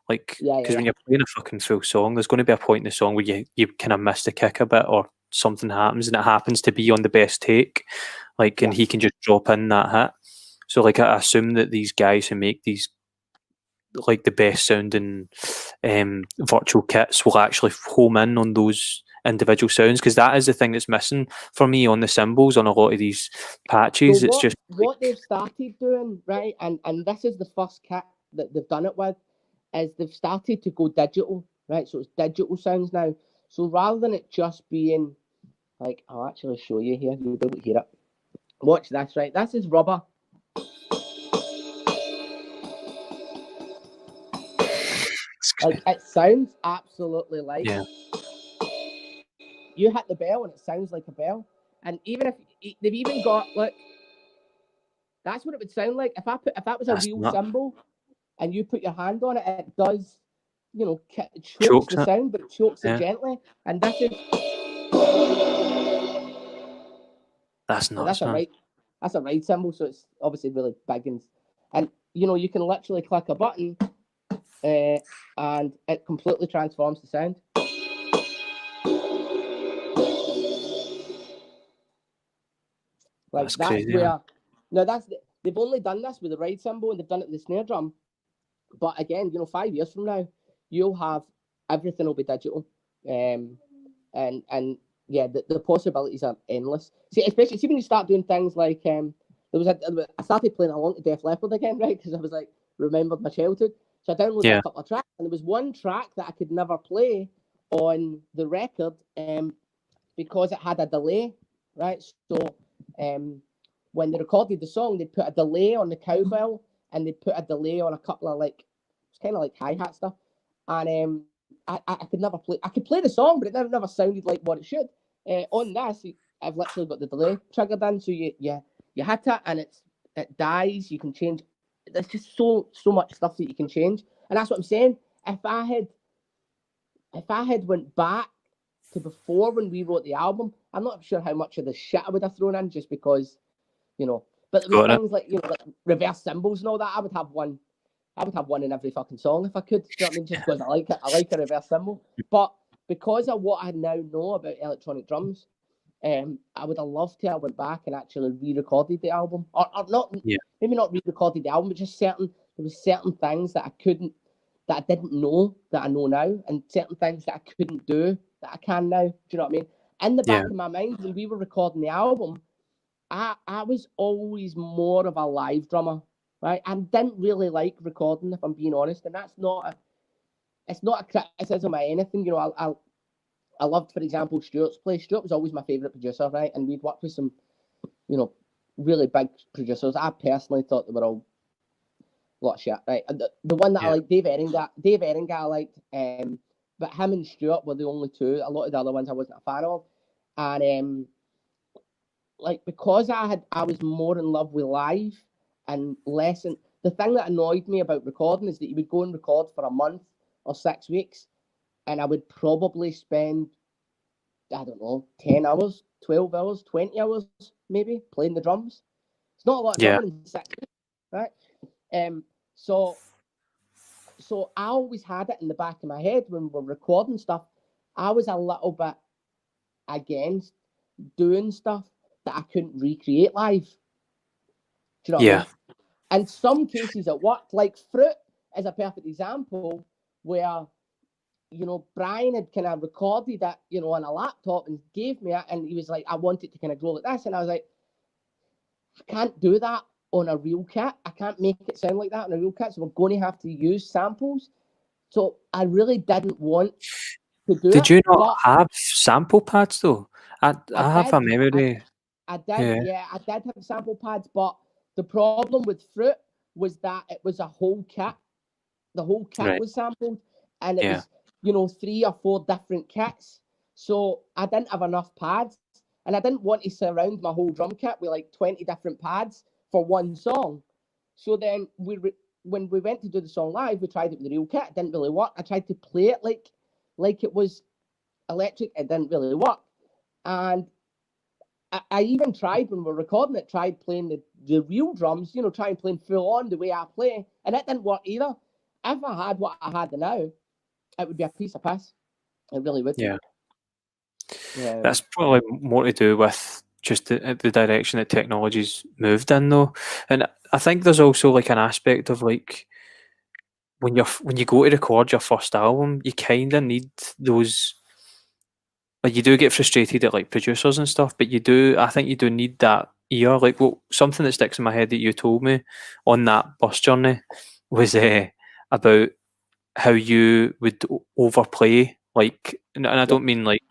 because when you're playing a fucking full song, there's going to be a point in the song where you kind of miss the kick a bit, or something happens, and it happens to be on the best take, and he can just drop in that hit. So like I assume that these guys who make these like the best sounding virtual kits will actually home in on those individual sounds, because that is the thing that's missing for me on the cymbals on a lot of these patches. So it's just what they've started doing, right, and this is the first kit that they've done it with, is they've started to go digital, right? So it's digital sounds now. So rather than it just being like, I'll actually show you here, you'll be able to hear it. Watch this, right? This is rubber. Like, it sounds absolutely like you hit the bell and it sounds like a bell. And even if they've even got, look, that's what it would sound like if that was a real cymbal and you put your hand on it, it does, it chokes the sound, but it chokes it gently. And this is that's nuts. That's a ride cymbal, so it's obviously really big and you can literally click a button, and it completely transforms the sound. Like that's crazy, where they've only done this with the ride cymbal and they've done it with the snare drum. But again, 5 years from now, you'll have everything will be digital, and yeah, the possibilities are endless. Especially when you start doing things like I started playing along to Def Leppard again, right? Because I was like remembered my childhood. So I downloaded a couple of tracks, and there was one track that I could never play on the record, because it had a delay, right? So when they recorded the song, they'd put a delay on the cowbell, and they'd put a delay on a couple of it's kind of like hi-hat stuff. And I could never play. I could play the song, but it never sounded like what it should. On this, I've literally got the delay triggered in, so you hit it and it dies. You can change. There's just so much stuff that you can change, and that's what I'm saying. If I had went back to before when we wrote the album, I'm not sure how much of the shit I would have thrown in, just because, But there was things like like reverse cymbals and all that. I would have one in every fucking song if I could. Do you know what I mean? Just because I like it. I like a reverse cymbal. But because of what I now know about electronic drums, I would have loved to have went back and actually re-recorded the album, or not. Yeah. Maybe not re-recorded the album, but just there was certain things that I didn't know that I know now, and certain things that I couldn't do that I can now. Do you know what I mean? In the back of my mind, when we were recording the album, I was always more of a live drummer, right? I didn't really like recording, if I'm being honest, and it's not a criticism of anything. I loved, for example, Stuart's play. Stuart was always my favourite producer, right? And we'd worked with some, really big producers. I personally thought they were all a lot of shit, right? And the one that I liked, Dave Eringa I liked, but him and Stuart were the only two. A lot of the other ones I wasn't a fan of. And because I was more in love with live and less in, the thing that annoyed me about recording is that you would go and record for a month or 6 weeks, and I would probably spend, I don't know, 10 hours, 12 hours, 20 hours maybe playing the drums. It's not a lot of drumming in 6 weeks, right? So I always had it in the back of my head when we're recording stuff. I was a little bit against doing stuff that I couldn't recreate live. Do you know what I mean? In some cases it worked. Like Fruit is a perfect example where, Brian had kind of recorded it, on a laptop and gave me it, and he was like, I want it to kind of grow like this. And I was like, I can't do that on a real kit. I can't make it sound like that on a real kit, so we're going to have to use samples. So I really didn't want to do it. Did you not have sample pads though? I have a memory. I did, I did have sample pads, but the problem with Fruit was that it was a whole kit. The whole kit was sampled, and it was, 3 or 4 different kits. So I didn't have enough pads, and I didn't want to surround my whole drum kit with 20 different pads for one song. So then when we went to do the song live, we tried it with the real kit. It didn't really work. I tried to play it like it was electric. It didn't really work. And I even tried, when we were recording it, tried playing the real drums, trying playing full on the way I play, and it didn't work either. If I had what I had now, it would be a piece of piss. It really would. Yeah. That's probably more to do with just the direction that technology's moved in, though. And I think there's also an aspect of when you go to record your first album, you kind of need those. You do get frustrated at producers and stuff, but I think you do need that ear. Something that sticks in my head that you told me on that bus journey was about how you would overplay, like, and I don't mean like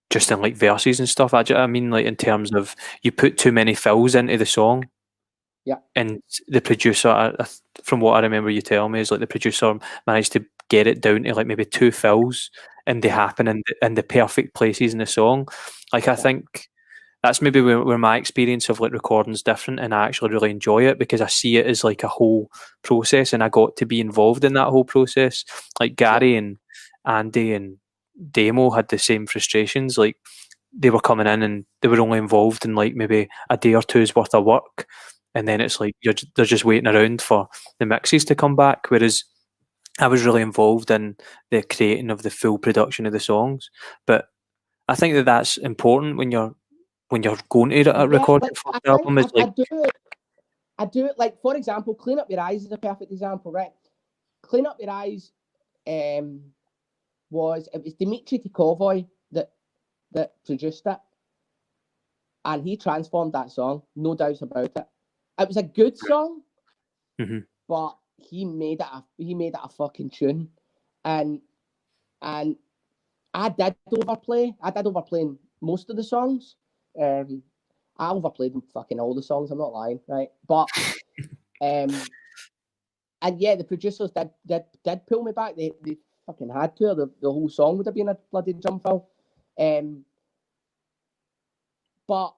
just in like verses and stuff. I mean like in terms of you put too many fills into the song. Yeah. And the producer, from what I remember you telling me, is like the producer managed to get it down to like maybe 2 fills, and they happen in the perfect places in the song. Like I think that's maybe where my experience of like recording is different, and I actually really enjoy it because I see it as like a whole process, and I got to be involved in that whole process. Like Gary and Andy and Damo had the same frustrations. Like they were coming in and they were only involved in like maybe a day or two's worth of work, and then it's like they're just waiting around for the mixes to come back. Whereas I was really involved in the creating of the full production of the songs. But I think that that's important when you're going to record like, your first I think album. Is like I do it like, for example, Clean Up Your Eyes is a perfect example, right? Clean Up Your Eyes was Dimitri Tikovoy that produced it, and he transformed that song, no doubts about it. It was a good song, but he made it a fucking tune, and I did overplay. I did overplay most of the songs. I overplayed fucking all the songs. I'm not lying, right? But and yeah, the producers did pull me back. They fucking had to. The whole song would have been a bloody drum fill. But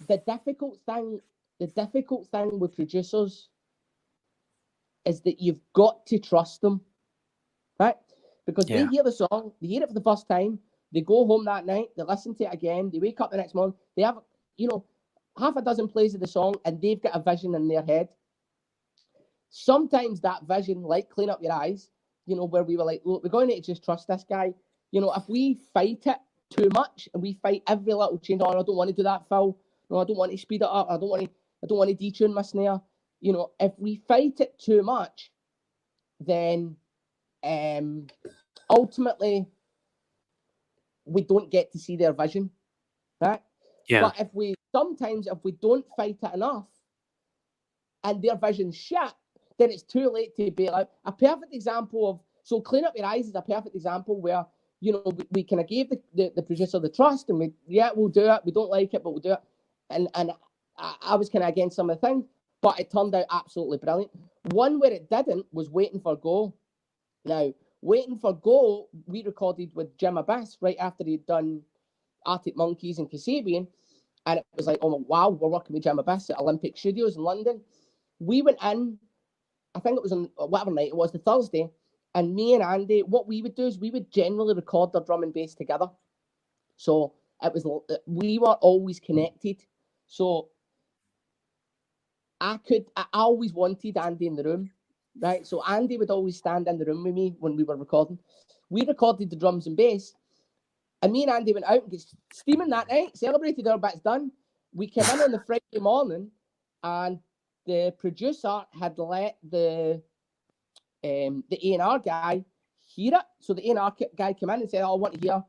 the difficult thing with producers is that you've got to trust them, right? Because they hear the song, they hear it for the first time, they go home that night, they listen to it again, they wake up the next morning, they have, half a dozen plays of the song, and they've got a vision in their head. Sometimes that vision, like Clean Up Your Eyes, where we were like, look, we're going to just trust this guy. If we fight it too much and we fight every little change, I don't want to do that fill. No, I don't want to speed it up. I don't want to detune my snare. If we fight it too much, then ultimately we don't get to see their vision, right? yeah, But if we don't fight it enough and their vision's shit, then it's too late to bail out. A perfect example of, so Clean Up Your Eyes is a perfect example where, we kind of gave the producer the trust, and we'll do it. We don't like it, but we'll do it. And I was kind of against some of the things, but it turned out absolutely brilliant. One where it didn't was Waiting for Go. Now, Waiting for Go, we recorded with Jim Abyss right after he'd done Arctic Monkeys and Kasabian, and it was like, oh wow, we're working with Jim Abyss at Olympic Studios in London. We went in, I think it was on whatever night it was, the Thursday, and me and Andy, what we would do is we would generally record the drum and bass together. So we were always connected. So I always wanted Andy in the room, right? So Andy would always stand in the room with me when we were recording. We recorded the drums and bass, and me and Andy went out and got steaming that night, celebrated our bits done. We came in on the Friday morning, and the producer had let the A&R guy hear it. So the A&R guy came in and said, I want to hear,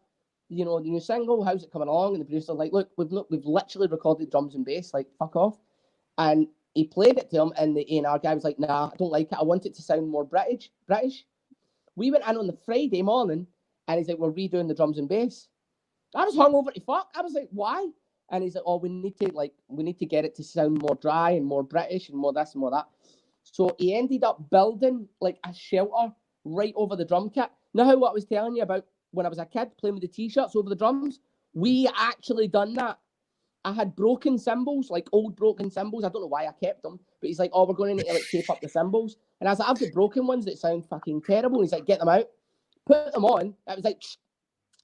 the new single, how's it coming along? And the producer like, look, we've literally recorded drums and bass, like, fuck off. And he played it to him, and the A&R guy was like, nah, I don't like it. I want it to sound more British. We went in on the Friday morning, and he's like, we're redoing the drums and bass. I was hungover to fuck. I was like, why? And he's like, oh, we need to get it to sound more dry and more British and more this and more that. So he ended up building like a shelter right over the drum kit. Now, how what I was telling you about when I was a kid playing with the t-shirts over the drums, we actually done that. I had broken cymbals, like old broken cymbals. I don't know why I kept them, but he's like, oh, we're going to need to like tape up the cymbals. And I was like, I've got broken ones that sound fucking terrible. And he's like, get them out, put them on. It was like,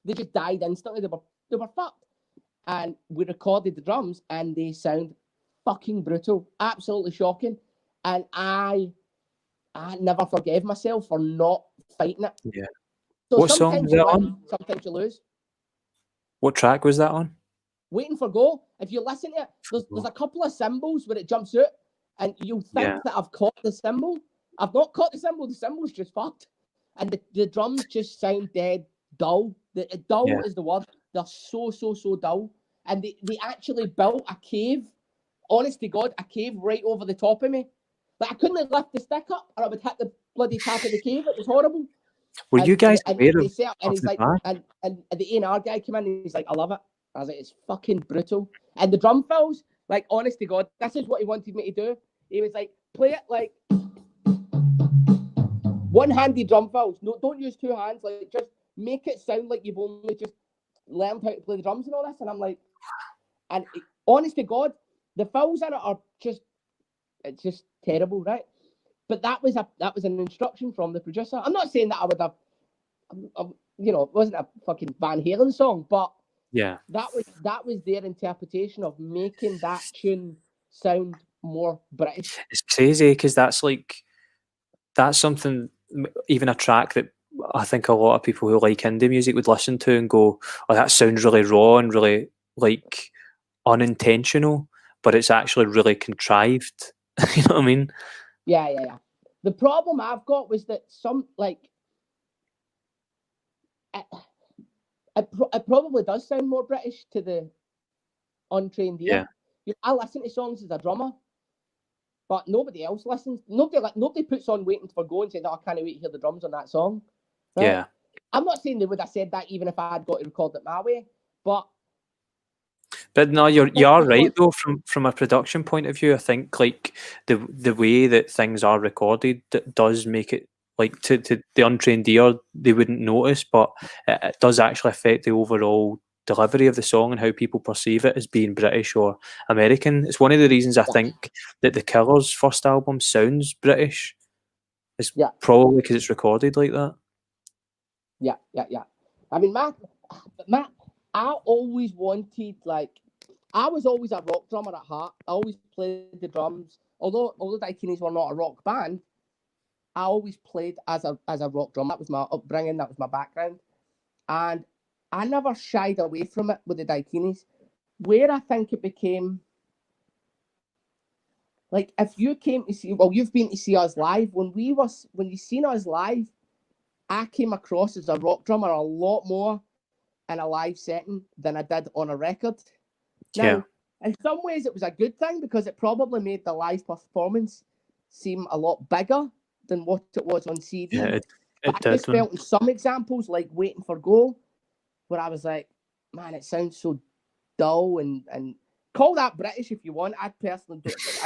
they just died instantly. They were fucked. And we recorded the drums, and they sound fucking brutal, absolutely shocking. And I never forgave myself for not fighting it. yeah. So What song was that on? Sometimes you lose. What track was that on? Waiting for Go. If you listen to it, there's a couple of cymbals where it jumps out, and you'll think that I've caught the cymbal. I've not caught the cymbal. The cymbal's just fucked, and the drums just sound dead dull. Dull is the word. They're so dull, and they actually built a cave. Honest to God, a cave right over the top of me. Like I couldn't lift the stick up, or I would hit the bloody top of the cave. It was horrible. Were you guys aware and of he's the like, band? and the A&R guy came in and he's like, I love it. I was like, it's fucking brutal. And the drum fills, like, honest to God, this is what he wanted me to do. He was like, play it like one-handed drum fills. No, don't use two hands. Like, just make it sound like you've only just learned how to play the drums and all this. And I'm like, and honest to God, the fills in it are just, it's just terrible, right? But that was an instruction from the producer. I'm not saying that I would have, you know, it wasn't a fucking Van Halen song, but Yeah, that was their interpretation of making that tune sound more British. it's crazy because that's something, even a track that I think a lot of people who like indie music would listen to and go, "Oh, that sounds really raw and really like unintentional," but it's actually really contrived. You know what I mean? Yeah. The problem I've got was that some like it probably does sound more British to the untrained ear. Yeah. You know, I listen to songs as a drummer, but nobody else listens. Nobody puts on Waiting for Go and says, "Oh, I can't wait to hear the drums on that song." Right? Yeah. I'm not saying they would have said that even if I had got to record it my way, but no, you are right though. From a production point of view, I think like the way that things are recorded does make it like to the untrained ear they wouldn't notice, but it does actually affect the overall delivery of the song and how people perceive it as being British or American. It's one of the reasons I think that the Killers' first album sounds British. It's probably because it's recorded like that. Yeah. I mean, Matt, I always wanted, like, I was always a rock drummer at heart. I always played the drums. Although Dykeenies were not a rock band, I always played as a rock drummer. That was my upbringing. That was my background. And I never shied away from it with the Dykeenies. Where I think it became, like, if you came to see, well, you've been to see us live. When you seen us live, I came across as a rock drummer a lot more in a live setting than I did on a record. Now, in some ways, it was a good thing because it probably made the live performance seem a lot bigger than what it was on CD. Yeah, I just felt in some examples, like Waiting for Go, where I was like, man, it sounds so dull and call that British if you want. I personally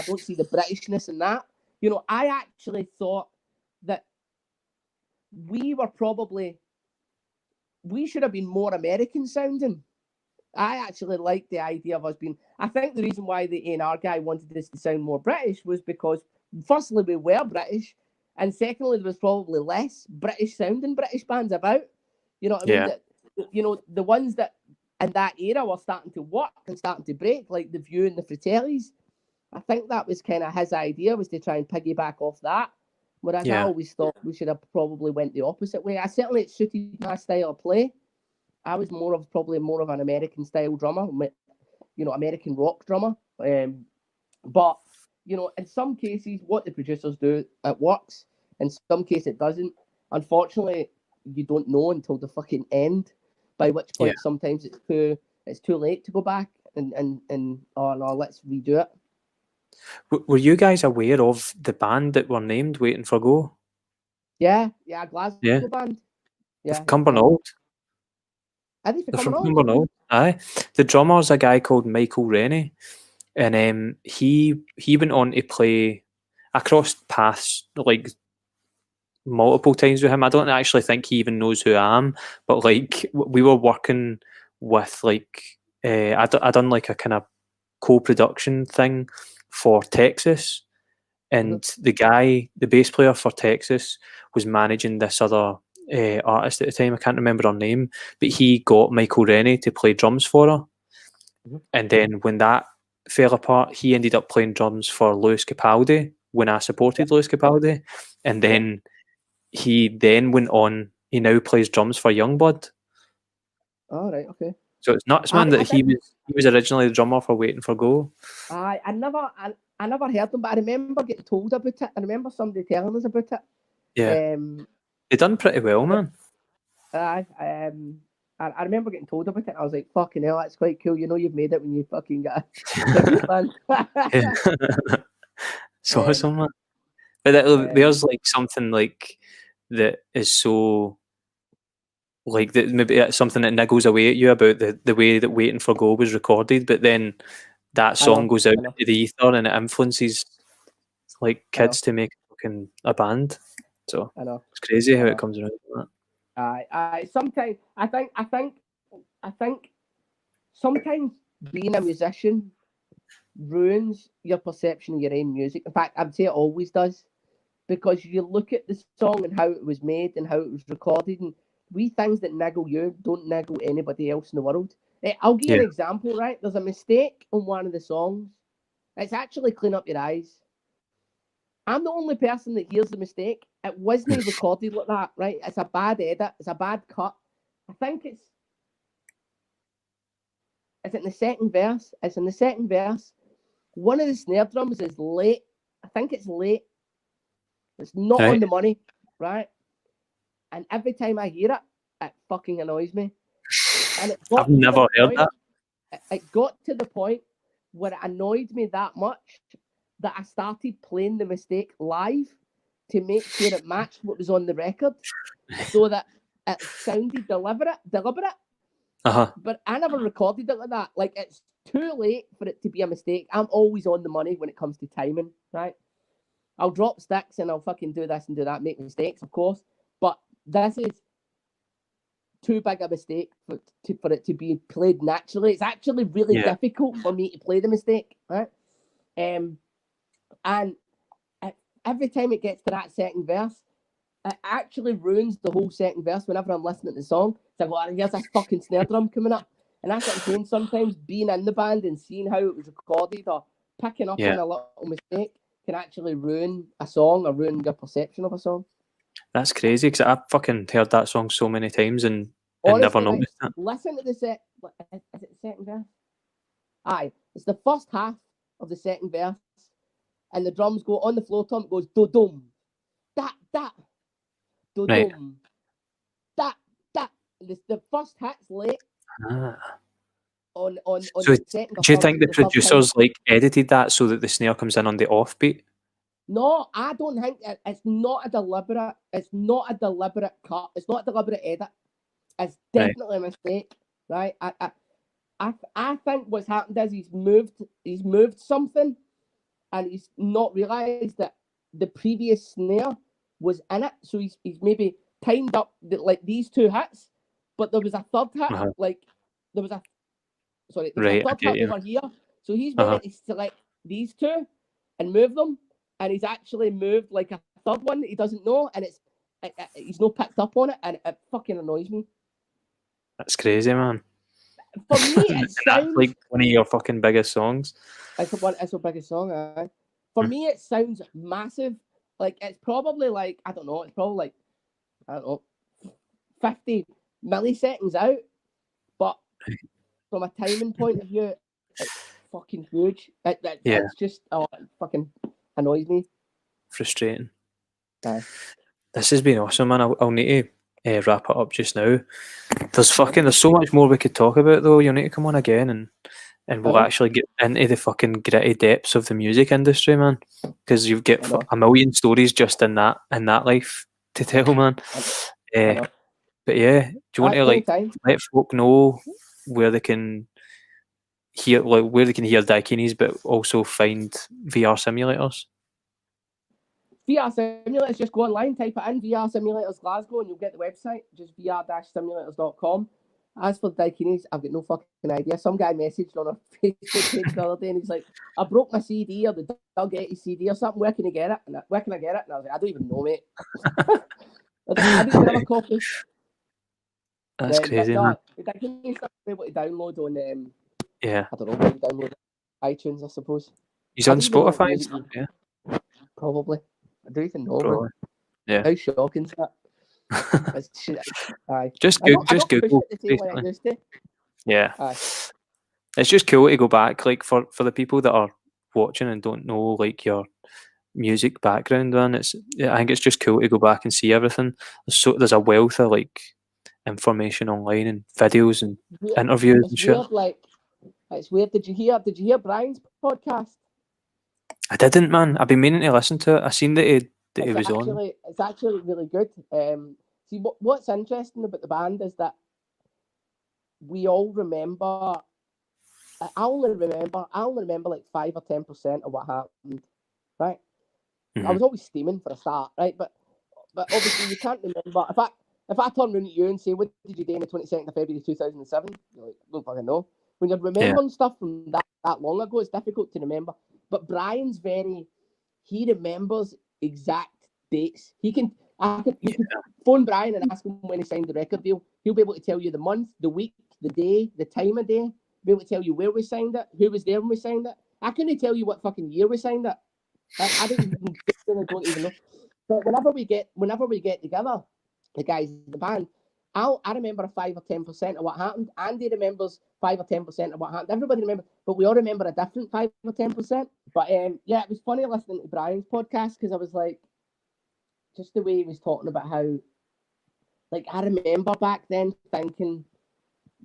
don't see the Britishness in that. You know, I actually thought that we should have been more American sounding. I actually liked the idea of us being. I think the reason why the A&R guy wanted us to sound more British was because, firstly, we were British, and secondly, there was probably less British sounding British bands about. You know what I mean? That, you know, the ones that in that era were starting to work and starting to break, like The View and the Fratellis. I think that was kind of his idea, was to try and piggyback off that. Whereas I always thought we should have probably went the opposite way. It suited my style of play. I was probably more of an American style drummer, you know, American rock drummer. But, you know, in some cases, what the producers do, it works. In some cases, it doesn't. Unfortunately, you don't know until the fucking end, by which point sometimes it's too late to go back and oh no, let's redo it. Were you guys aware of the band that were named Waiting for Go? Yeah, Glasgow band. Yeah, Cumbernauld. Are they from Cumbernauld? Aye. The drummer's a guy called Michael Rennie, and he went on to play. I crossed paths like multiple times with him. I don't actually think he even knows who I am, but like we were working with like I done like a kind of co-production thing for Texas, and the bass player for Texas was managing this other artist at the time. I can't remember her name, but he got Michael Rennie to play drums for her. And then when that fell apart, he ended up playing drums for Lewis Capaldi when I supported Lewis Capaldi. And then he went on, he now plays drums for Youngblood. Oh, right, okay. So it's nuts, man, that he was originally the drummer for Waiting for Go. I never heard them, but I remember getting told about it. I remember somebody telling us about it. Yeah. They done pretty well, man. I remember getting told about it. I was like, fucking hell, that's quite cool. You know, you've made it when you fucking got a band. So awesome, man. But there's like something like that is so like that. Maybe it's something that niggles away at you about the way that Waiting for Go was recorded, but then that song goes out into the ether and it influences like kids to make fucking a band. So it's crazy how it comes around like that. Sometimes I think sometimes being a musician ruins your perception of your own music. In fact, I'd say it always does, because you look at the song and how it was made and how it was recorded, and things that niggle you don't niggle anybody else in the world. I'll give you an example, right? There's a mistake on one of the songs. It's actually Clean Up Your Eyes. I'm the only person that hears the mistake. It wasn't recorded like that, right? It's a bad edit. It's a bad cut. I think it's in the second verse. It's in the second verse. One of the snare drums is late. I think it's late. It's not on the money, right? And every time I hear it, it fucking annoys me. And I've never heard that. It got to the point where it annoyed me that much that I started playing the mistake live to make sure it matched what was on the record, so that it sounded deliberate. But I never recorded it like that. Like, it's too late for it to be a mistake. I'm always on the money when it comes to timing, right? I'll drop sticks and I'll fucking do this and do that, make mistakes, of course. But this is too big a mistake for it to be played naturally. It's actually really difficult for me to play the mistake, right? And every time it gets to that second verse, it actually ruins the whole second verse whenever I'm listening to the song. It's like, well, here's this fucking snare drum coming up. And that's what I'm saying. Sometimes being in the band and seeing how it was recorded or picking up on a little mistake can actually ruin a song or ruin your perception of a song. That's crazy, because I've fucking heard that song so many times and honestly, never noticed it. Listen to the is it the second verse? Aye, it's the first half of the second verse, and the drums go on the floor tom. It goes do dum, that do dum, that. The first hit's late. On so the second. Do you think the producers like edited that so that the snare comes in on the offbeat? No, I don't think it's not a deliberate. It's not a deliberate cut. It's not a deliberate edit. It's definitely a mistake, right? I think what's happened is he's moved something, and he's not realised that the previous snare was in it. So he's maybe timed up like these two hits, but there was a third hit. Like there was a third hit over here. So he's meant to select these two and move them. And he's actually moved like a third one that he doesn't know, and he's not picked up on it, and it fucking annoys me. That's crazy, man. For me, it sounds like one of your fucking biggest songs. It's the biggest song. For me, it sounds massive. Like, it's probably like, I don't know, 50 milliseconds out. But from a timing point of view, it's fucking huge. It's just, it fucking annoys me. Frustrating. This has been awesome, man. I'll need to wrap it up just now. There's so much more we could talk about, though. You'll need to come on again and we'll actually get into the fucking gritty depths of the music industry, man. Because you've got a million stories just in that life to tell, man. But yeah, do you want to let folk know where they can hear Dykeenies, but also find VR simulators? VR simulators, just go online, type it in, VR Simulators Glasgow, and you'll get the website, just vr-simulators.com. As for Dykeenies, I've got no fucking idea. Some guy messaged on our Facebook page the other day, and he's like, I broke my CD, or the dog ate his CD or something, where can I get it? And I was like, I don't even know, mate. I don't even have a copy. That's crazy, man. The Dykeenies stuff is able to download on, I don't know, where you download iTunes, I suppose. He's on Spotify and stuff, Probably. I don't even know. Probably. Yeah. How shocking is that? Just Google. Yeah. It's just cool to go back, like for the people that are watching and don't know like your music background, man. I think it's just cool to go back and see everything. There's a wealth of like information online and videos and interviews and shit. It's weird. Did you hear Brian's podcast? I didn't, man. I've been meaning to listen to it. I seen that he was on. It's actually really good. See, what's interesting about the band is that we all remember. I only remember like 5 or 10% of what happened, right? Mhm. I was always steaming for a start, right? But obviously you can't remember. If I turn around at you and say, "What did you do on the 22nd of February 2007?" You're like, "Don't fucking know." When you're remembering stuff from that long ago, it's difficult to remember. But Brian's he remembers exact dates. You can phone Brian and ask him when he signed the record deal. He'll be able to tell you the month, the week, the day, the time of day. Be able to tell you where we signed it, who was there when we signed it. I couldn't tell you what fucking year we signed it. I don't even know. But whenever we get together, the guys in the band, I remember 5 or 10% of what happened. Andy remembers 5 or 10% of what happened. Everybody remembers, but we all remember a different 5 or 10%. But yeah, it was funny listening to Brian's podcast because I was like, just the way he was talking about how, like, I remember back then thinking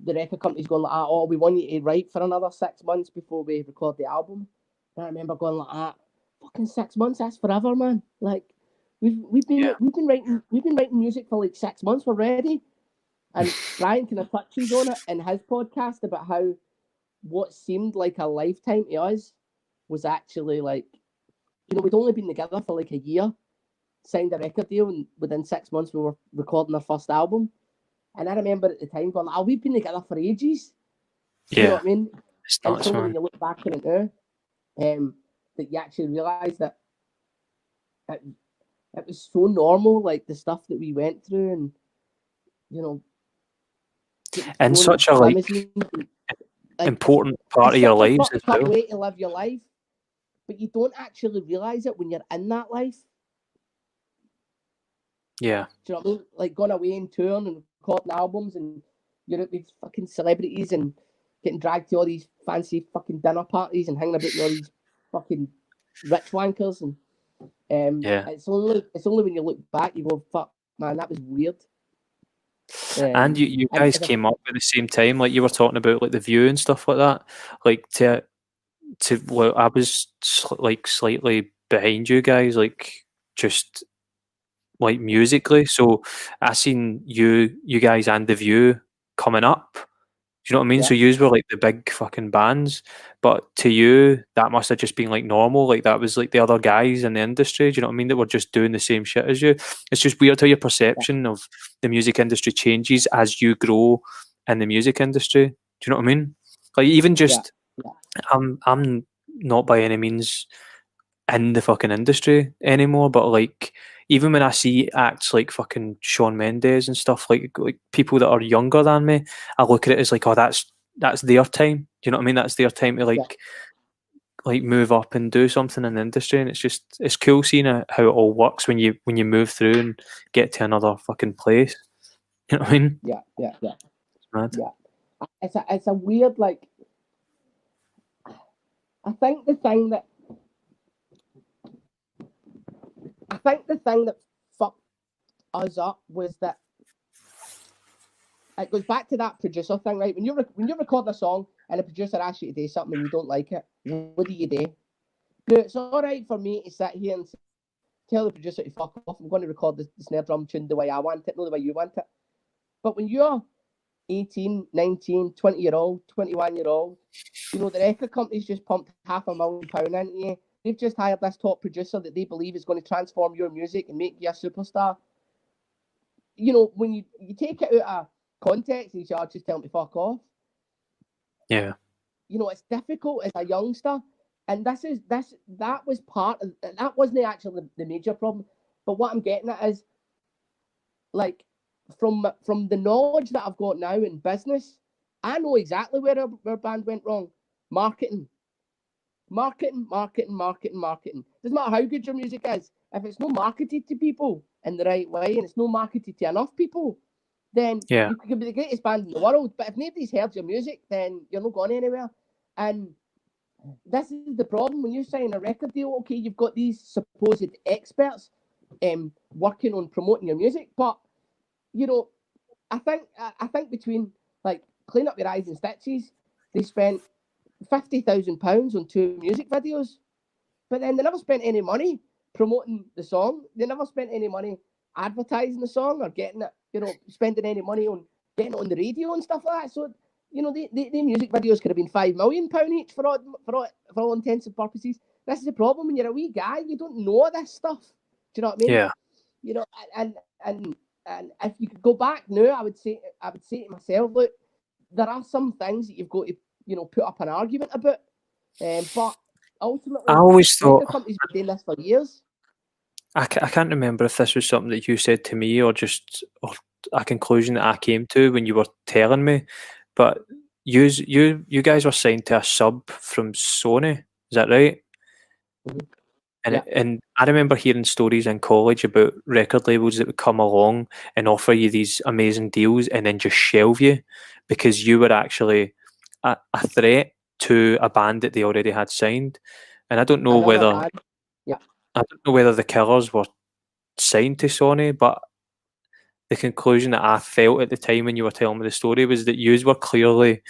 the record company's going like, "Oh, we want you to write for another 6 months before we record the album." And I remember going like, "Fucking 6 months, that's forever, man." Like, we've been writing music for like 6 months. We're ready. And Brian kind of touches on it in his podcast about how what seemed like a lifetime to us was actually like, we'd only been together for like a year, signed a record deal, and within 6 months we were recording our first album. And I remember at the time going, we've been together for ages. Yeah. You know what I mean? It's And nuts, it's only man. when you look back on it now that you actually realise that it was so normal, like the stuff that we went through, and and such a like important part of your lives as well. Way to live your life, but you don't actually realise it when you're in that life. Yeah. Do you know what I mean? Like going away and touring and recording albums, and you're at these fucking celebrities and getting dragged to all these fancy fucking dinner parties and hanging about with all these fucking rich wankers, and it's only when you look back you go, "Fuck, man, that was weird." And you guys came up at the same time, like you were talking about, like the View and stuff like that. Like well, I was like slightly behind you guys, like just like musically. So I seen you guys and the View coming up. Do you know what I mean? Yeah. So yous were like the big fucking bands, but to you that must have just been like normal. Like that was like the other guys in the industry. Do you know what I mean? That were just doing the same shit as you. It's just weird how your perception of the music industry changes as you grow in the music industry. Do you know what I mean? Like even just, I'm not by any means in the fucking industry anymore, but like even when I see acts like fucking Shawn Mendes and stuff, like people that are younger than me, I look at it as like, oh, that's their time. Do you know what I mean? That's their time to like move up and do something in the industry, and it's cool seeing how it all works when you move through and get to another fucking place. You know what I mean? Yeah. It's mad. Yeah. It's a weird, like, I think the thing that fucked us up was that it goes back to that producer thing, right? When you record a song and a producer asks you to do something and you don't like it, what do you do? Now, it's all right for me to sit here and tell the producer to fuck off. I'm going to record the snare drum tune the way I want it, not the way you want it. But when you're 18, 19, 20-year-old, 21-year-old, the record company's just pumped £500,000 into you. They've just hired this top producer that they believe is going to transform your music and make you a superstar. When you take it out of context and you say, just tell them to fuck off. Yeah. It's difficult as a youngster. And that was part of, that wasn't actually the major problem. But what I'm getting at is, like, from the knowledge that I've got now in business, I know exactly where our band went wrong. Marketing. Doesn't matter how good your music is. If it's not marketed to people in the right way and it's not marketed to enough people, then you could be the greatest band in the world. But if nobody's heard your music, then you're not going anywhere. And this is the problem when you sign a record deal. Okay, you've got these supposed experts working on promoting your music, but I think between like Clean Up Your Eyes and Stitches, they spent £50,000 on 2 music videos. But then they never spent any money promoting the song. They never spent any money advertising the song or getting it, spending any money on getting it on the radio and stuff like that. So, the music videos could have been £5 million each for all intents and purposes. This is the problem when you're a wee guy, you don't know this stuff. Do you know what I mean? Yeah. And if you could go back now, I would say to myself, look, there are some things that you've got to, put up an argument about. But ultimately, I always thought the company's been doing this for years. I can't remember if this was something that you said to me or just a conclusion that I came to when you were telling me. But you guys were signed to a sub from Sony, is that right? Mm-hmm. And I remember hearing stories in college about record labels that would come along and offer you these amazing deals and then just shelve you because you were actually a threat to a band that they already had signed. And I don't know whether the Killers were signed to Sony, but the conclusion that I felt at the time when you were telling me the story was that you were clearly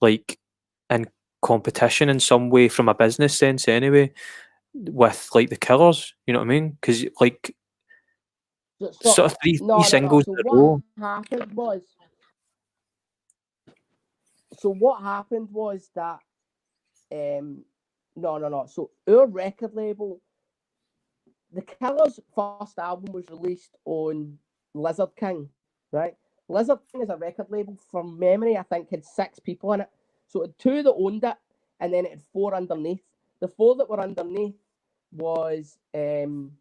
like in competition in some way from a business sense anyway with like the Killers, you know what I mean? Because like sort of three singles in a row. What happened was that So our record label, the Killers' first album was released on Lizard King, right? Lizard King is a record label, from memory, I think had 6 people in it. So it had 2 that owned it, and then it had 4 underneath. The 4 that were underneath was who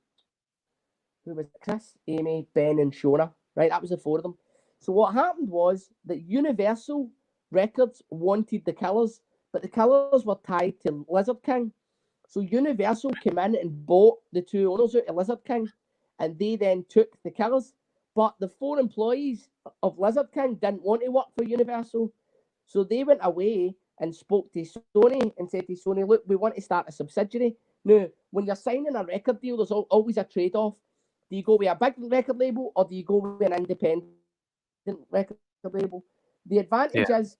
was it? Chris, Amy, Ben, and Shona, right? That was the 4 of them. So what happened was that Universal Records wanted the Killers, but the Killers were tied to Lizard King. So Universal came in and bought the 2 owners out of Lizard King, and they then took the Killers. But the 4 employees of Lizard King didn't want to work for Universal, so they went away and spoke to Sony and said to Sony, look, we want to start a subsidiary. Now, when you're signing a record deal, there's always a trade-off. Do you go with a big record label or do you go with an independent record label? The advantage is,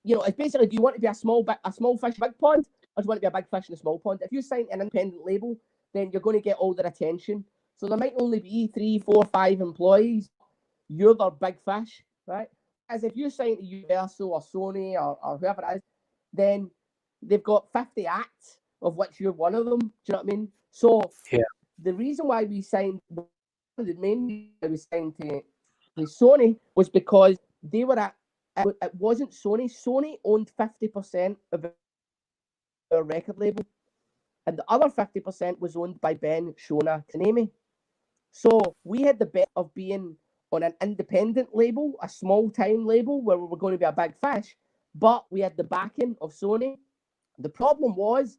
it's basically, do you want to be a small fish, big pond, or do you want to be a big fish in a small pond? If you sign an independent label, then you're going to get all their attention. So there might only be 3, 4, 5 employees. You're their big fish, right? As if you sign to Universal or Sony or whoever it is, then they've got 50 acts, of which you're one of them. Do you know what I mean? So the reason why we signed, one of the main reasons we signed to Sony was because they were it wasn't Sony. Sony owned 50% of our record label, and the other 50% was owned by Ben, Shona, and Amy. So we had the bet of being on an independent label, a small-time label where we were going to be a big fish, but we had the backing of Sony. The problem was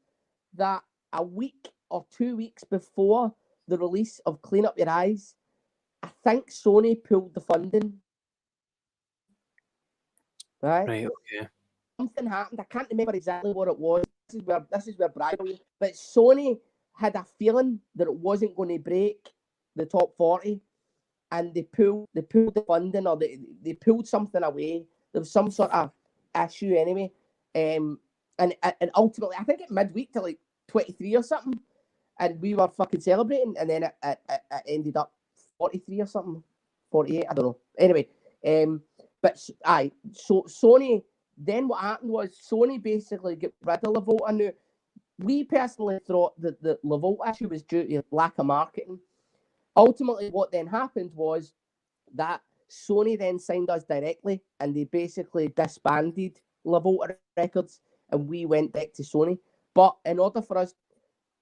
that a week or 2 weeks before the release of Clean Up Your Eyes, I think Sony pulled the funding. Right, okay. Something happened. I can't remember exactly what it was. This is where bribery. But Sony had a feeling that it wasn't going to break the top 40, and they pulled the funding, or they pulled something away. There was some sort of issue anyway. And ultimately, I think at midweek to like 23 or something, and we were fucking celebrating, and then it ended up 43 or something, 48. I don't know. Anyway, so Sony. Then what happened was Sony basically got rid of Lavolta. Now, we personally thought that the Lavolta issue was due to lack of marketing. Ultimately, what then happened was that Sony then signed us directly, and they basically disbanded Lavolta Records, and we went back to Sony. But in order for us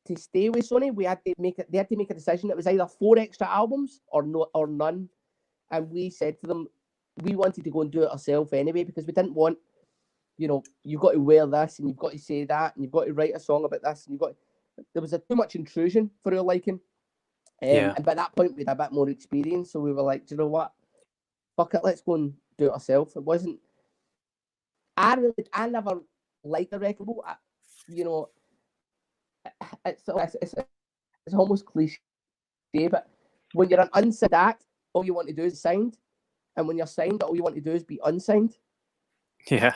to stay with Sony, they had to make a decision. It was either 4 extra albums or none. And we said to them, we wanted to go and do it ourselves anyway, because we didn't want, you've got to wear this and you've got to say that and you've got to write a song about this and there was too much intrusion for our liking. And by that point we had a bit more experience, so we were like, do you know what? Fuck it, let's go and do it ourselves. It wasn't. I never liked the record. It's almost cliche, but when you're an unsigned act, all you want to do is signed, and when you're signed, all you want to do is be unsigned. Yeah.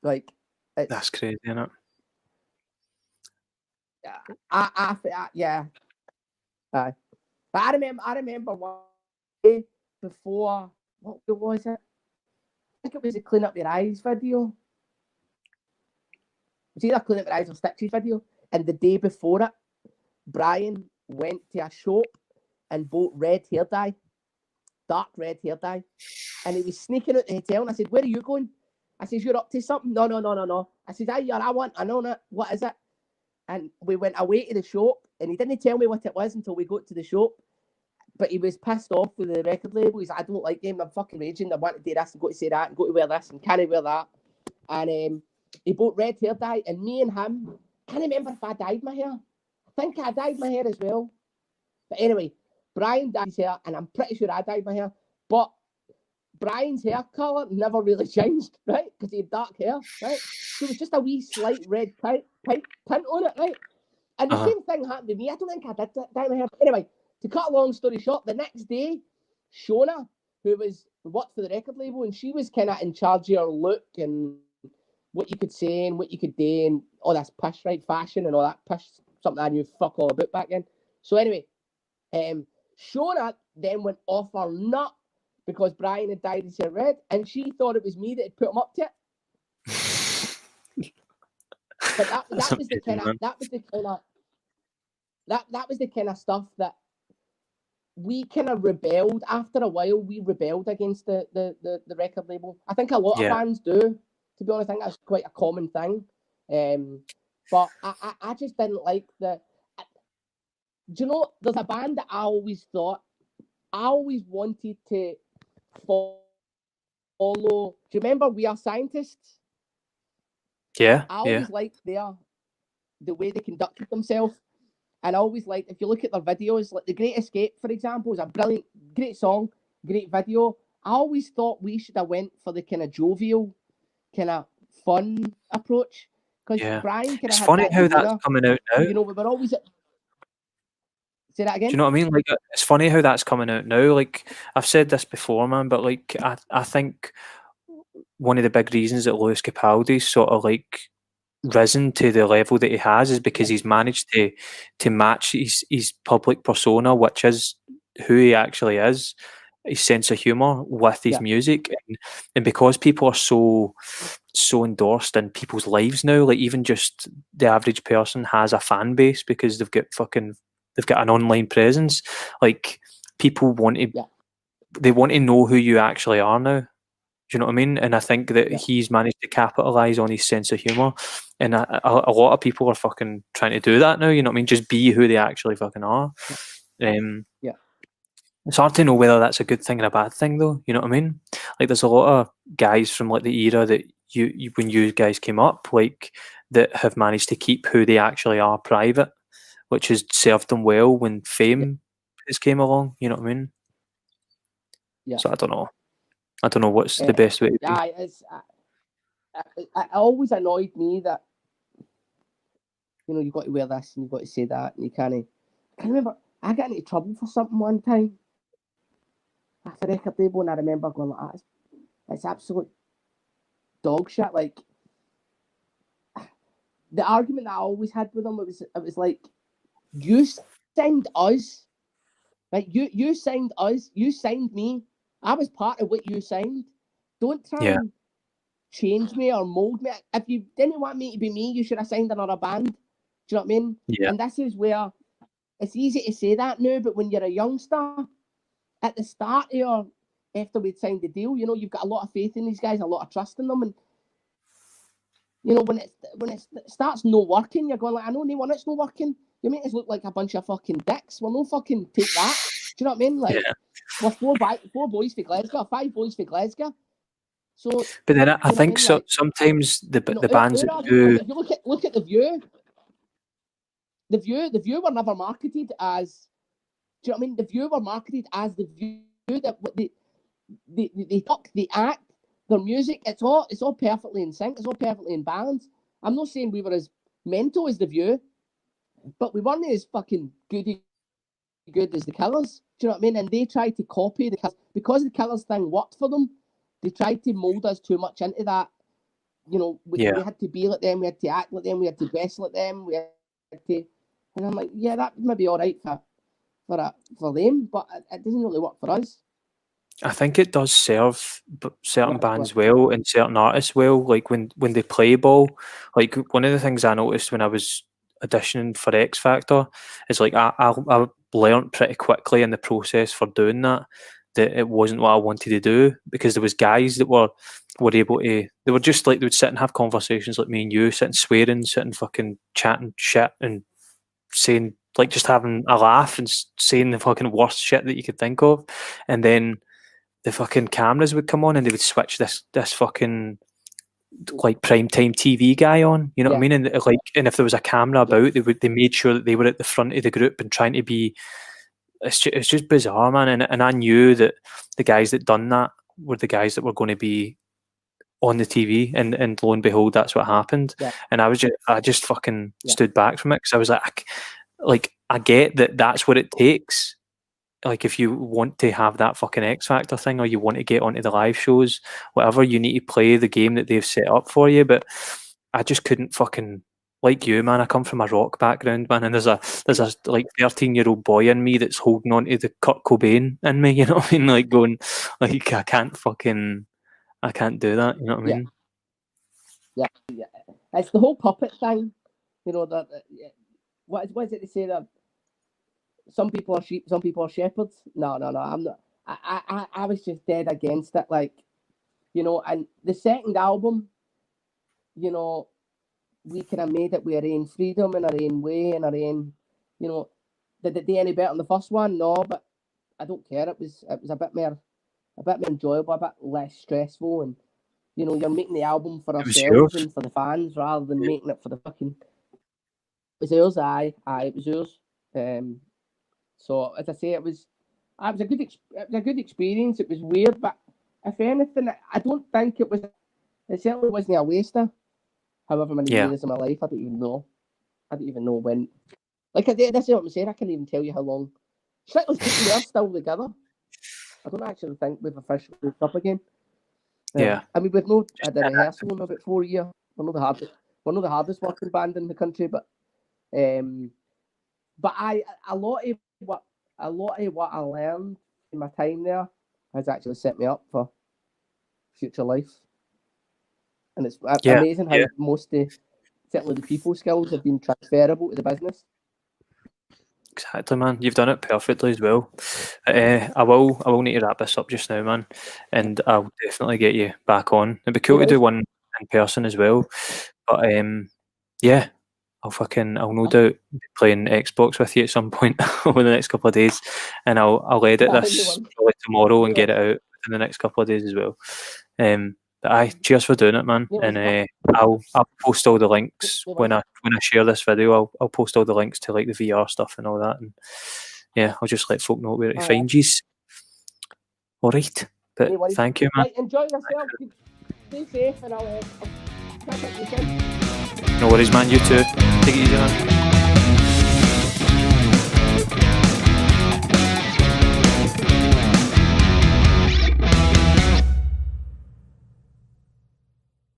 Like, that's crazy, isn't it? Yeah. But I remember one day before, what was it? I think it was a Clean Up Your Eyes video. It was either Clean Up Your Eyes or Stitches video. And the day before it, Brian went to a shop and bought red hair dye, dark red hair dye. And he was sneaking out the hotel, and I said, "Where are you going?" I says, "You're up to something?" No. I said, I know it. What is it? And we went away to the shop, and he didn't tell me what it was until we got to the shop. But he was pissed off with the record label. He's like, "I don't like them. I'm fucking raging. I want to do this and go to say that and go to wear this and can't wear that." And he bought red hair dye, and me and him, I can't remember if I dyed my hair. I think I dyed my hair as well. But anyway, Brian dyed his hair, and I'm pretty sure I dyed my hair. But Brian's hair colour never really changed, right? Because he had dark hair, right? So it was just a wee slight red tint on it, right? And the same thing happened to me. I don't think I did dye my hair. But anyway, to cut a long story short, the next day, Shona, who worked for the record label, and she was kind of in charge of your look and what you could say and what you could do and all this pish, right? Fashion and all that pish, something I knew fuck all about back then. So anyway, Shona then went off her nut because Brian had dyed his hair red, and she thought it was me that had put him up to it. But that was the kind of stuff that we kind of rebelled. After a while, we rebelled against the record label. I think a lot of bands do. To be honest, I think that's quite a common thing. But I just didn't like the. Do you know? There's a band that I always wanted to follow. Do you remember We Are Scientists? Yeah. I always liked the way they conducted themselves. And I always liked, if you look at their videos, like The Great Escape, for example, is a great song, great video. I always thought we should have went for the kind of jovial, kind of fun approach. Because Brian kind of had funny that how demeanor. that's coming out now. You know, we were always... Say that again? Do you know what I mean? Like, it's funny how that's coming out now. Like, I've said this before, man, but like, I think one of the big reasons that Lewis Capaldi's sort of like risen to the level that he has is because he's managed to match his public persona, which is who he actually is, his sense of humor with his music, and because people are so endorsed in people's lives now, like even just the average person has a fan base because they've got an online presence. Like, people want to they want to know who you actually are now. Do you know what I mean? And I think that he's managed to capitalize on his sense of humor, and a lot of people are fucking trying to do that now. You know what I mean? Just be who they actually fucking are. It's hard to know whether that's a good thing or a bad thing, though. You know what I mean? Like, there's a lot of guys from like the era that you when you guys came up, like, that have managed to keep who they actually are private, which has served them well when fame has came along. You know what I mean? Yeah. So I don't know what's the best way to do. It always annoyed me that, you know, you've got to wear this and you've got to say that, and you can't. I can remember I got into trouble for something one time after record label, and I remember going like, it's absolute dog shit. Like, the argument that I always had with them, it was like, you signed us, like you signed us, you signed me. I was part of what you signed. Don't try and change me or mold me. If you didn't want me to be me, you should have signed another band. Do you know what I mean? Yeah. And this is where it's easy to say that now, but when you're a youngster, at the start of after we'd signed the deal, you know, you've got a lot of faith in these guys, a lot of trust in them, and you know, when it starts no working, you're going like, I know no one, it's not working. You make us look like a bunch of fucking dicks. We'll no fucking take that. Do you know what I mean? Like, we're four boys for Glasgow, 5 boys for Glasgow. So, but then I think so, like, sometimes the bands that do. If you look at the View, the View were never marketed as. Do you know what I mean? The View were marketed as the View, that they talk, they act, their music. It's all perfectly in sync. It's all perfectly in balance. I'm not saying we were as mental as the View, but we weren't as fucking good as the Killers. Do you know what I mean? And they tried to copy the Killers because the Killers thing worked for them. They tried to mold us too much into that. You know, we had to be like them, we had to act like them, we had to dress like them, we had to And I'm like, yeah, that may be all right for them, but it doesn't really work for us. I think it does serve certain bands well and certain artists well. Like when they play ball, like one of the things I noticed when I was auditioning for X Factor is like I learned pretty quickly in the process for doing that it wasn't what I wanted to do, because there was guys that were able to, they were just like, they would sit and have conversations like me and you, sitting swearing, sitting fucking chatting shit and saying, like, just having a laugh and saying the fucking worst shit that you could think of, and then the fucking cameras would come on and they would switch this fucking like primetime TV guy on, you know what I mean? And like, and if there was a camera about, they made sure that they were at the front of the group and trying to be. It's just bizarre, man. And I knew that the guys that done that were the guys that were going to be on the TV, and lo and behold, that's what happened. Yeah. And I just fucking stood back from it, because I was like, I get that that's what it takes. Like, if you want to have that fucking X Factor thing, or you want to get onto the live shows, whatever, you need to play the game that they've set up for you. But I just couldn't fucking, like you, man. I come from a rock background, man, and there's a like 13-year-old boy in me that's holding on to the Kurt Cobain in me, you know what I mean? Like, going, like, I can't do that, you know what I mean? Yeah. It's the whole puppet thing, you know, that what is it they say, that some people are sheep, some people are shepherds? No, I'm not. I was just dead against it, like, you know. And the second album, you know, we kind of made it with our own freedom and our own way and our own, you know. Did it do any better than the first one? No, but I don't care. It was a bit more enjoyable, a bit less stressful, and, you know, you're making the album for ourselves and for the fans rather than making it for the fucking. It was yours, it was yours. So as I say, it was a good experience. It was weird, but if anything, I don't think it was. It certainly wasn't a waster. However many years of my life, I don't even know when. Like, that's what I'm saying. I can't even tell you how long. Strictly speaking, we're still together. I don't actually think we've officially moved up again. I mean, we've not had a rehearsal in about 4 years. We're not the hardest working band in the country, but a lot of what I learned in my time there has actually set me up for future life. And it's amazing how most of, certainly the people skills, have been transferable to the business. Exactly, man. You've done it perfectly as well. I will need to wrap this up just now, man, and I'll definitely get you back on. It'd be cool to do one in person as well. But I'll no doubt be playing Xbox with you at some point over the next couple of days, and I'll edit this probably tomorrow and get it out in the next couple of days as well. But cheers for doing it, man. And I'll post all the links when I share this video. I'll post all the links to like the VR stuff and all that, and I'll just let folk know where to find you. All right, but thank you, man. Right, enjoy yourself. Stay safe, and I'll catch up with you soon. No worries, man. You too. Take it easy, man.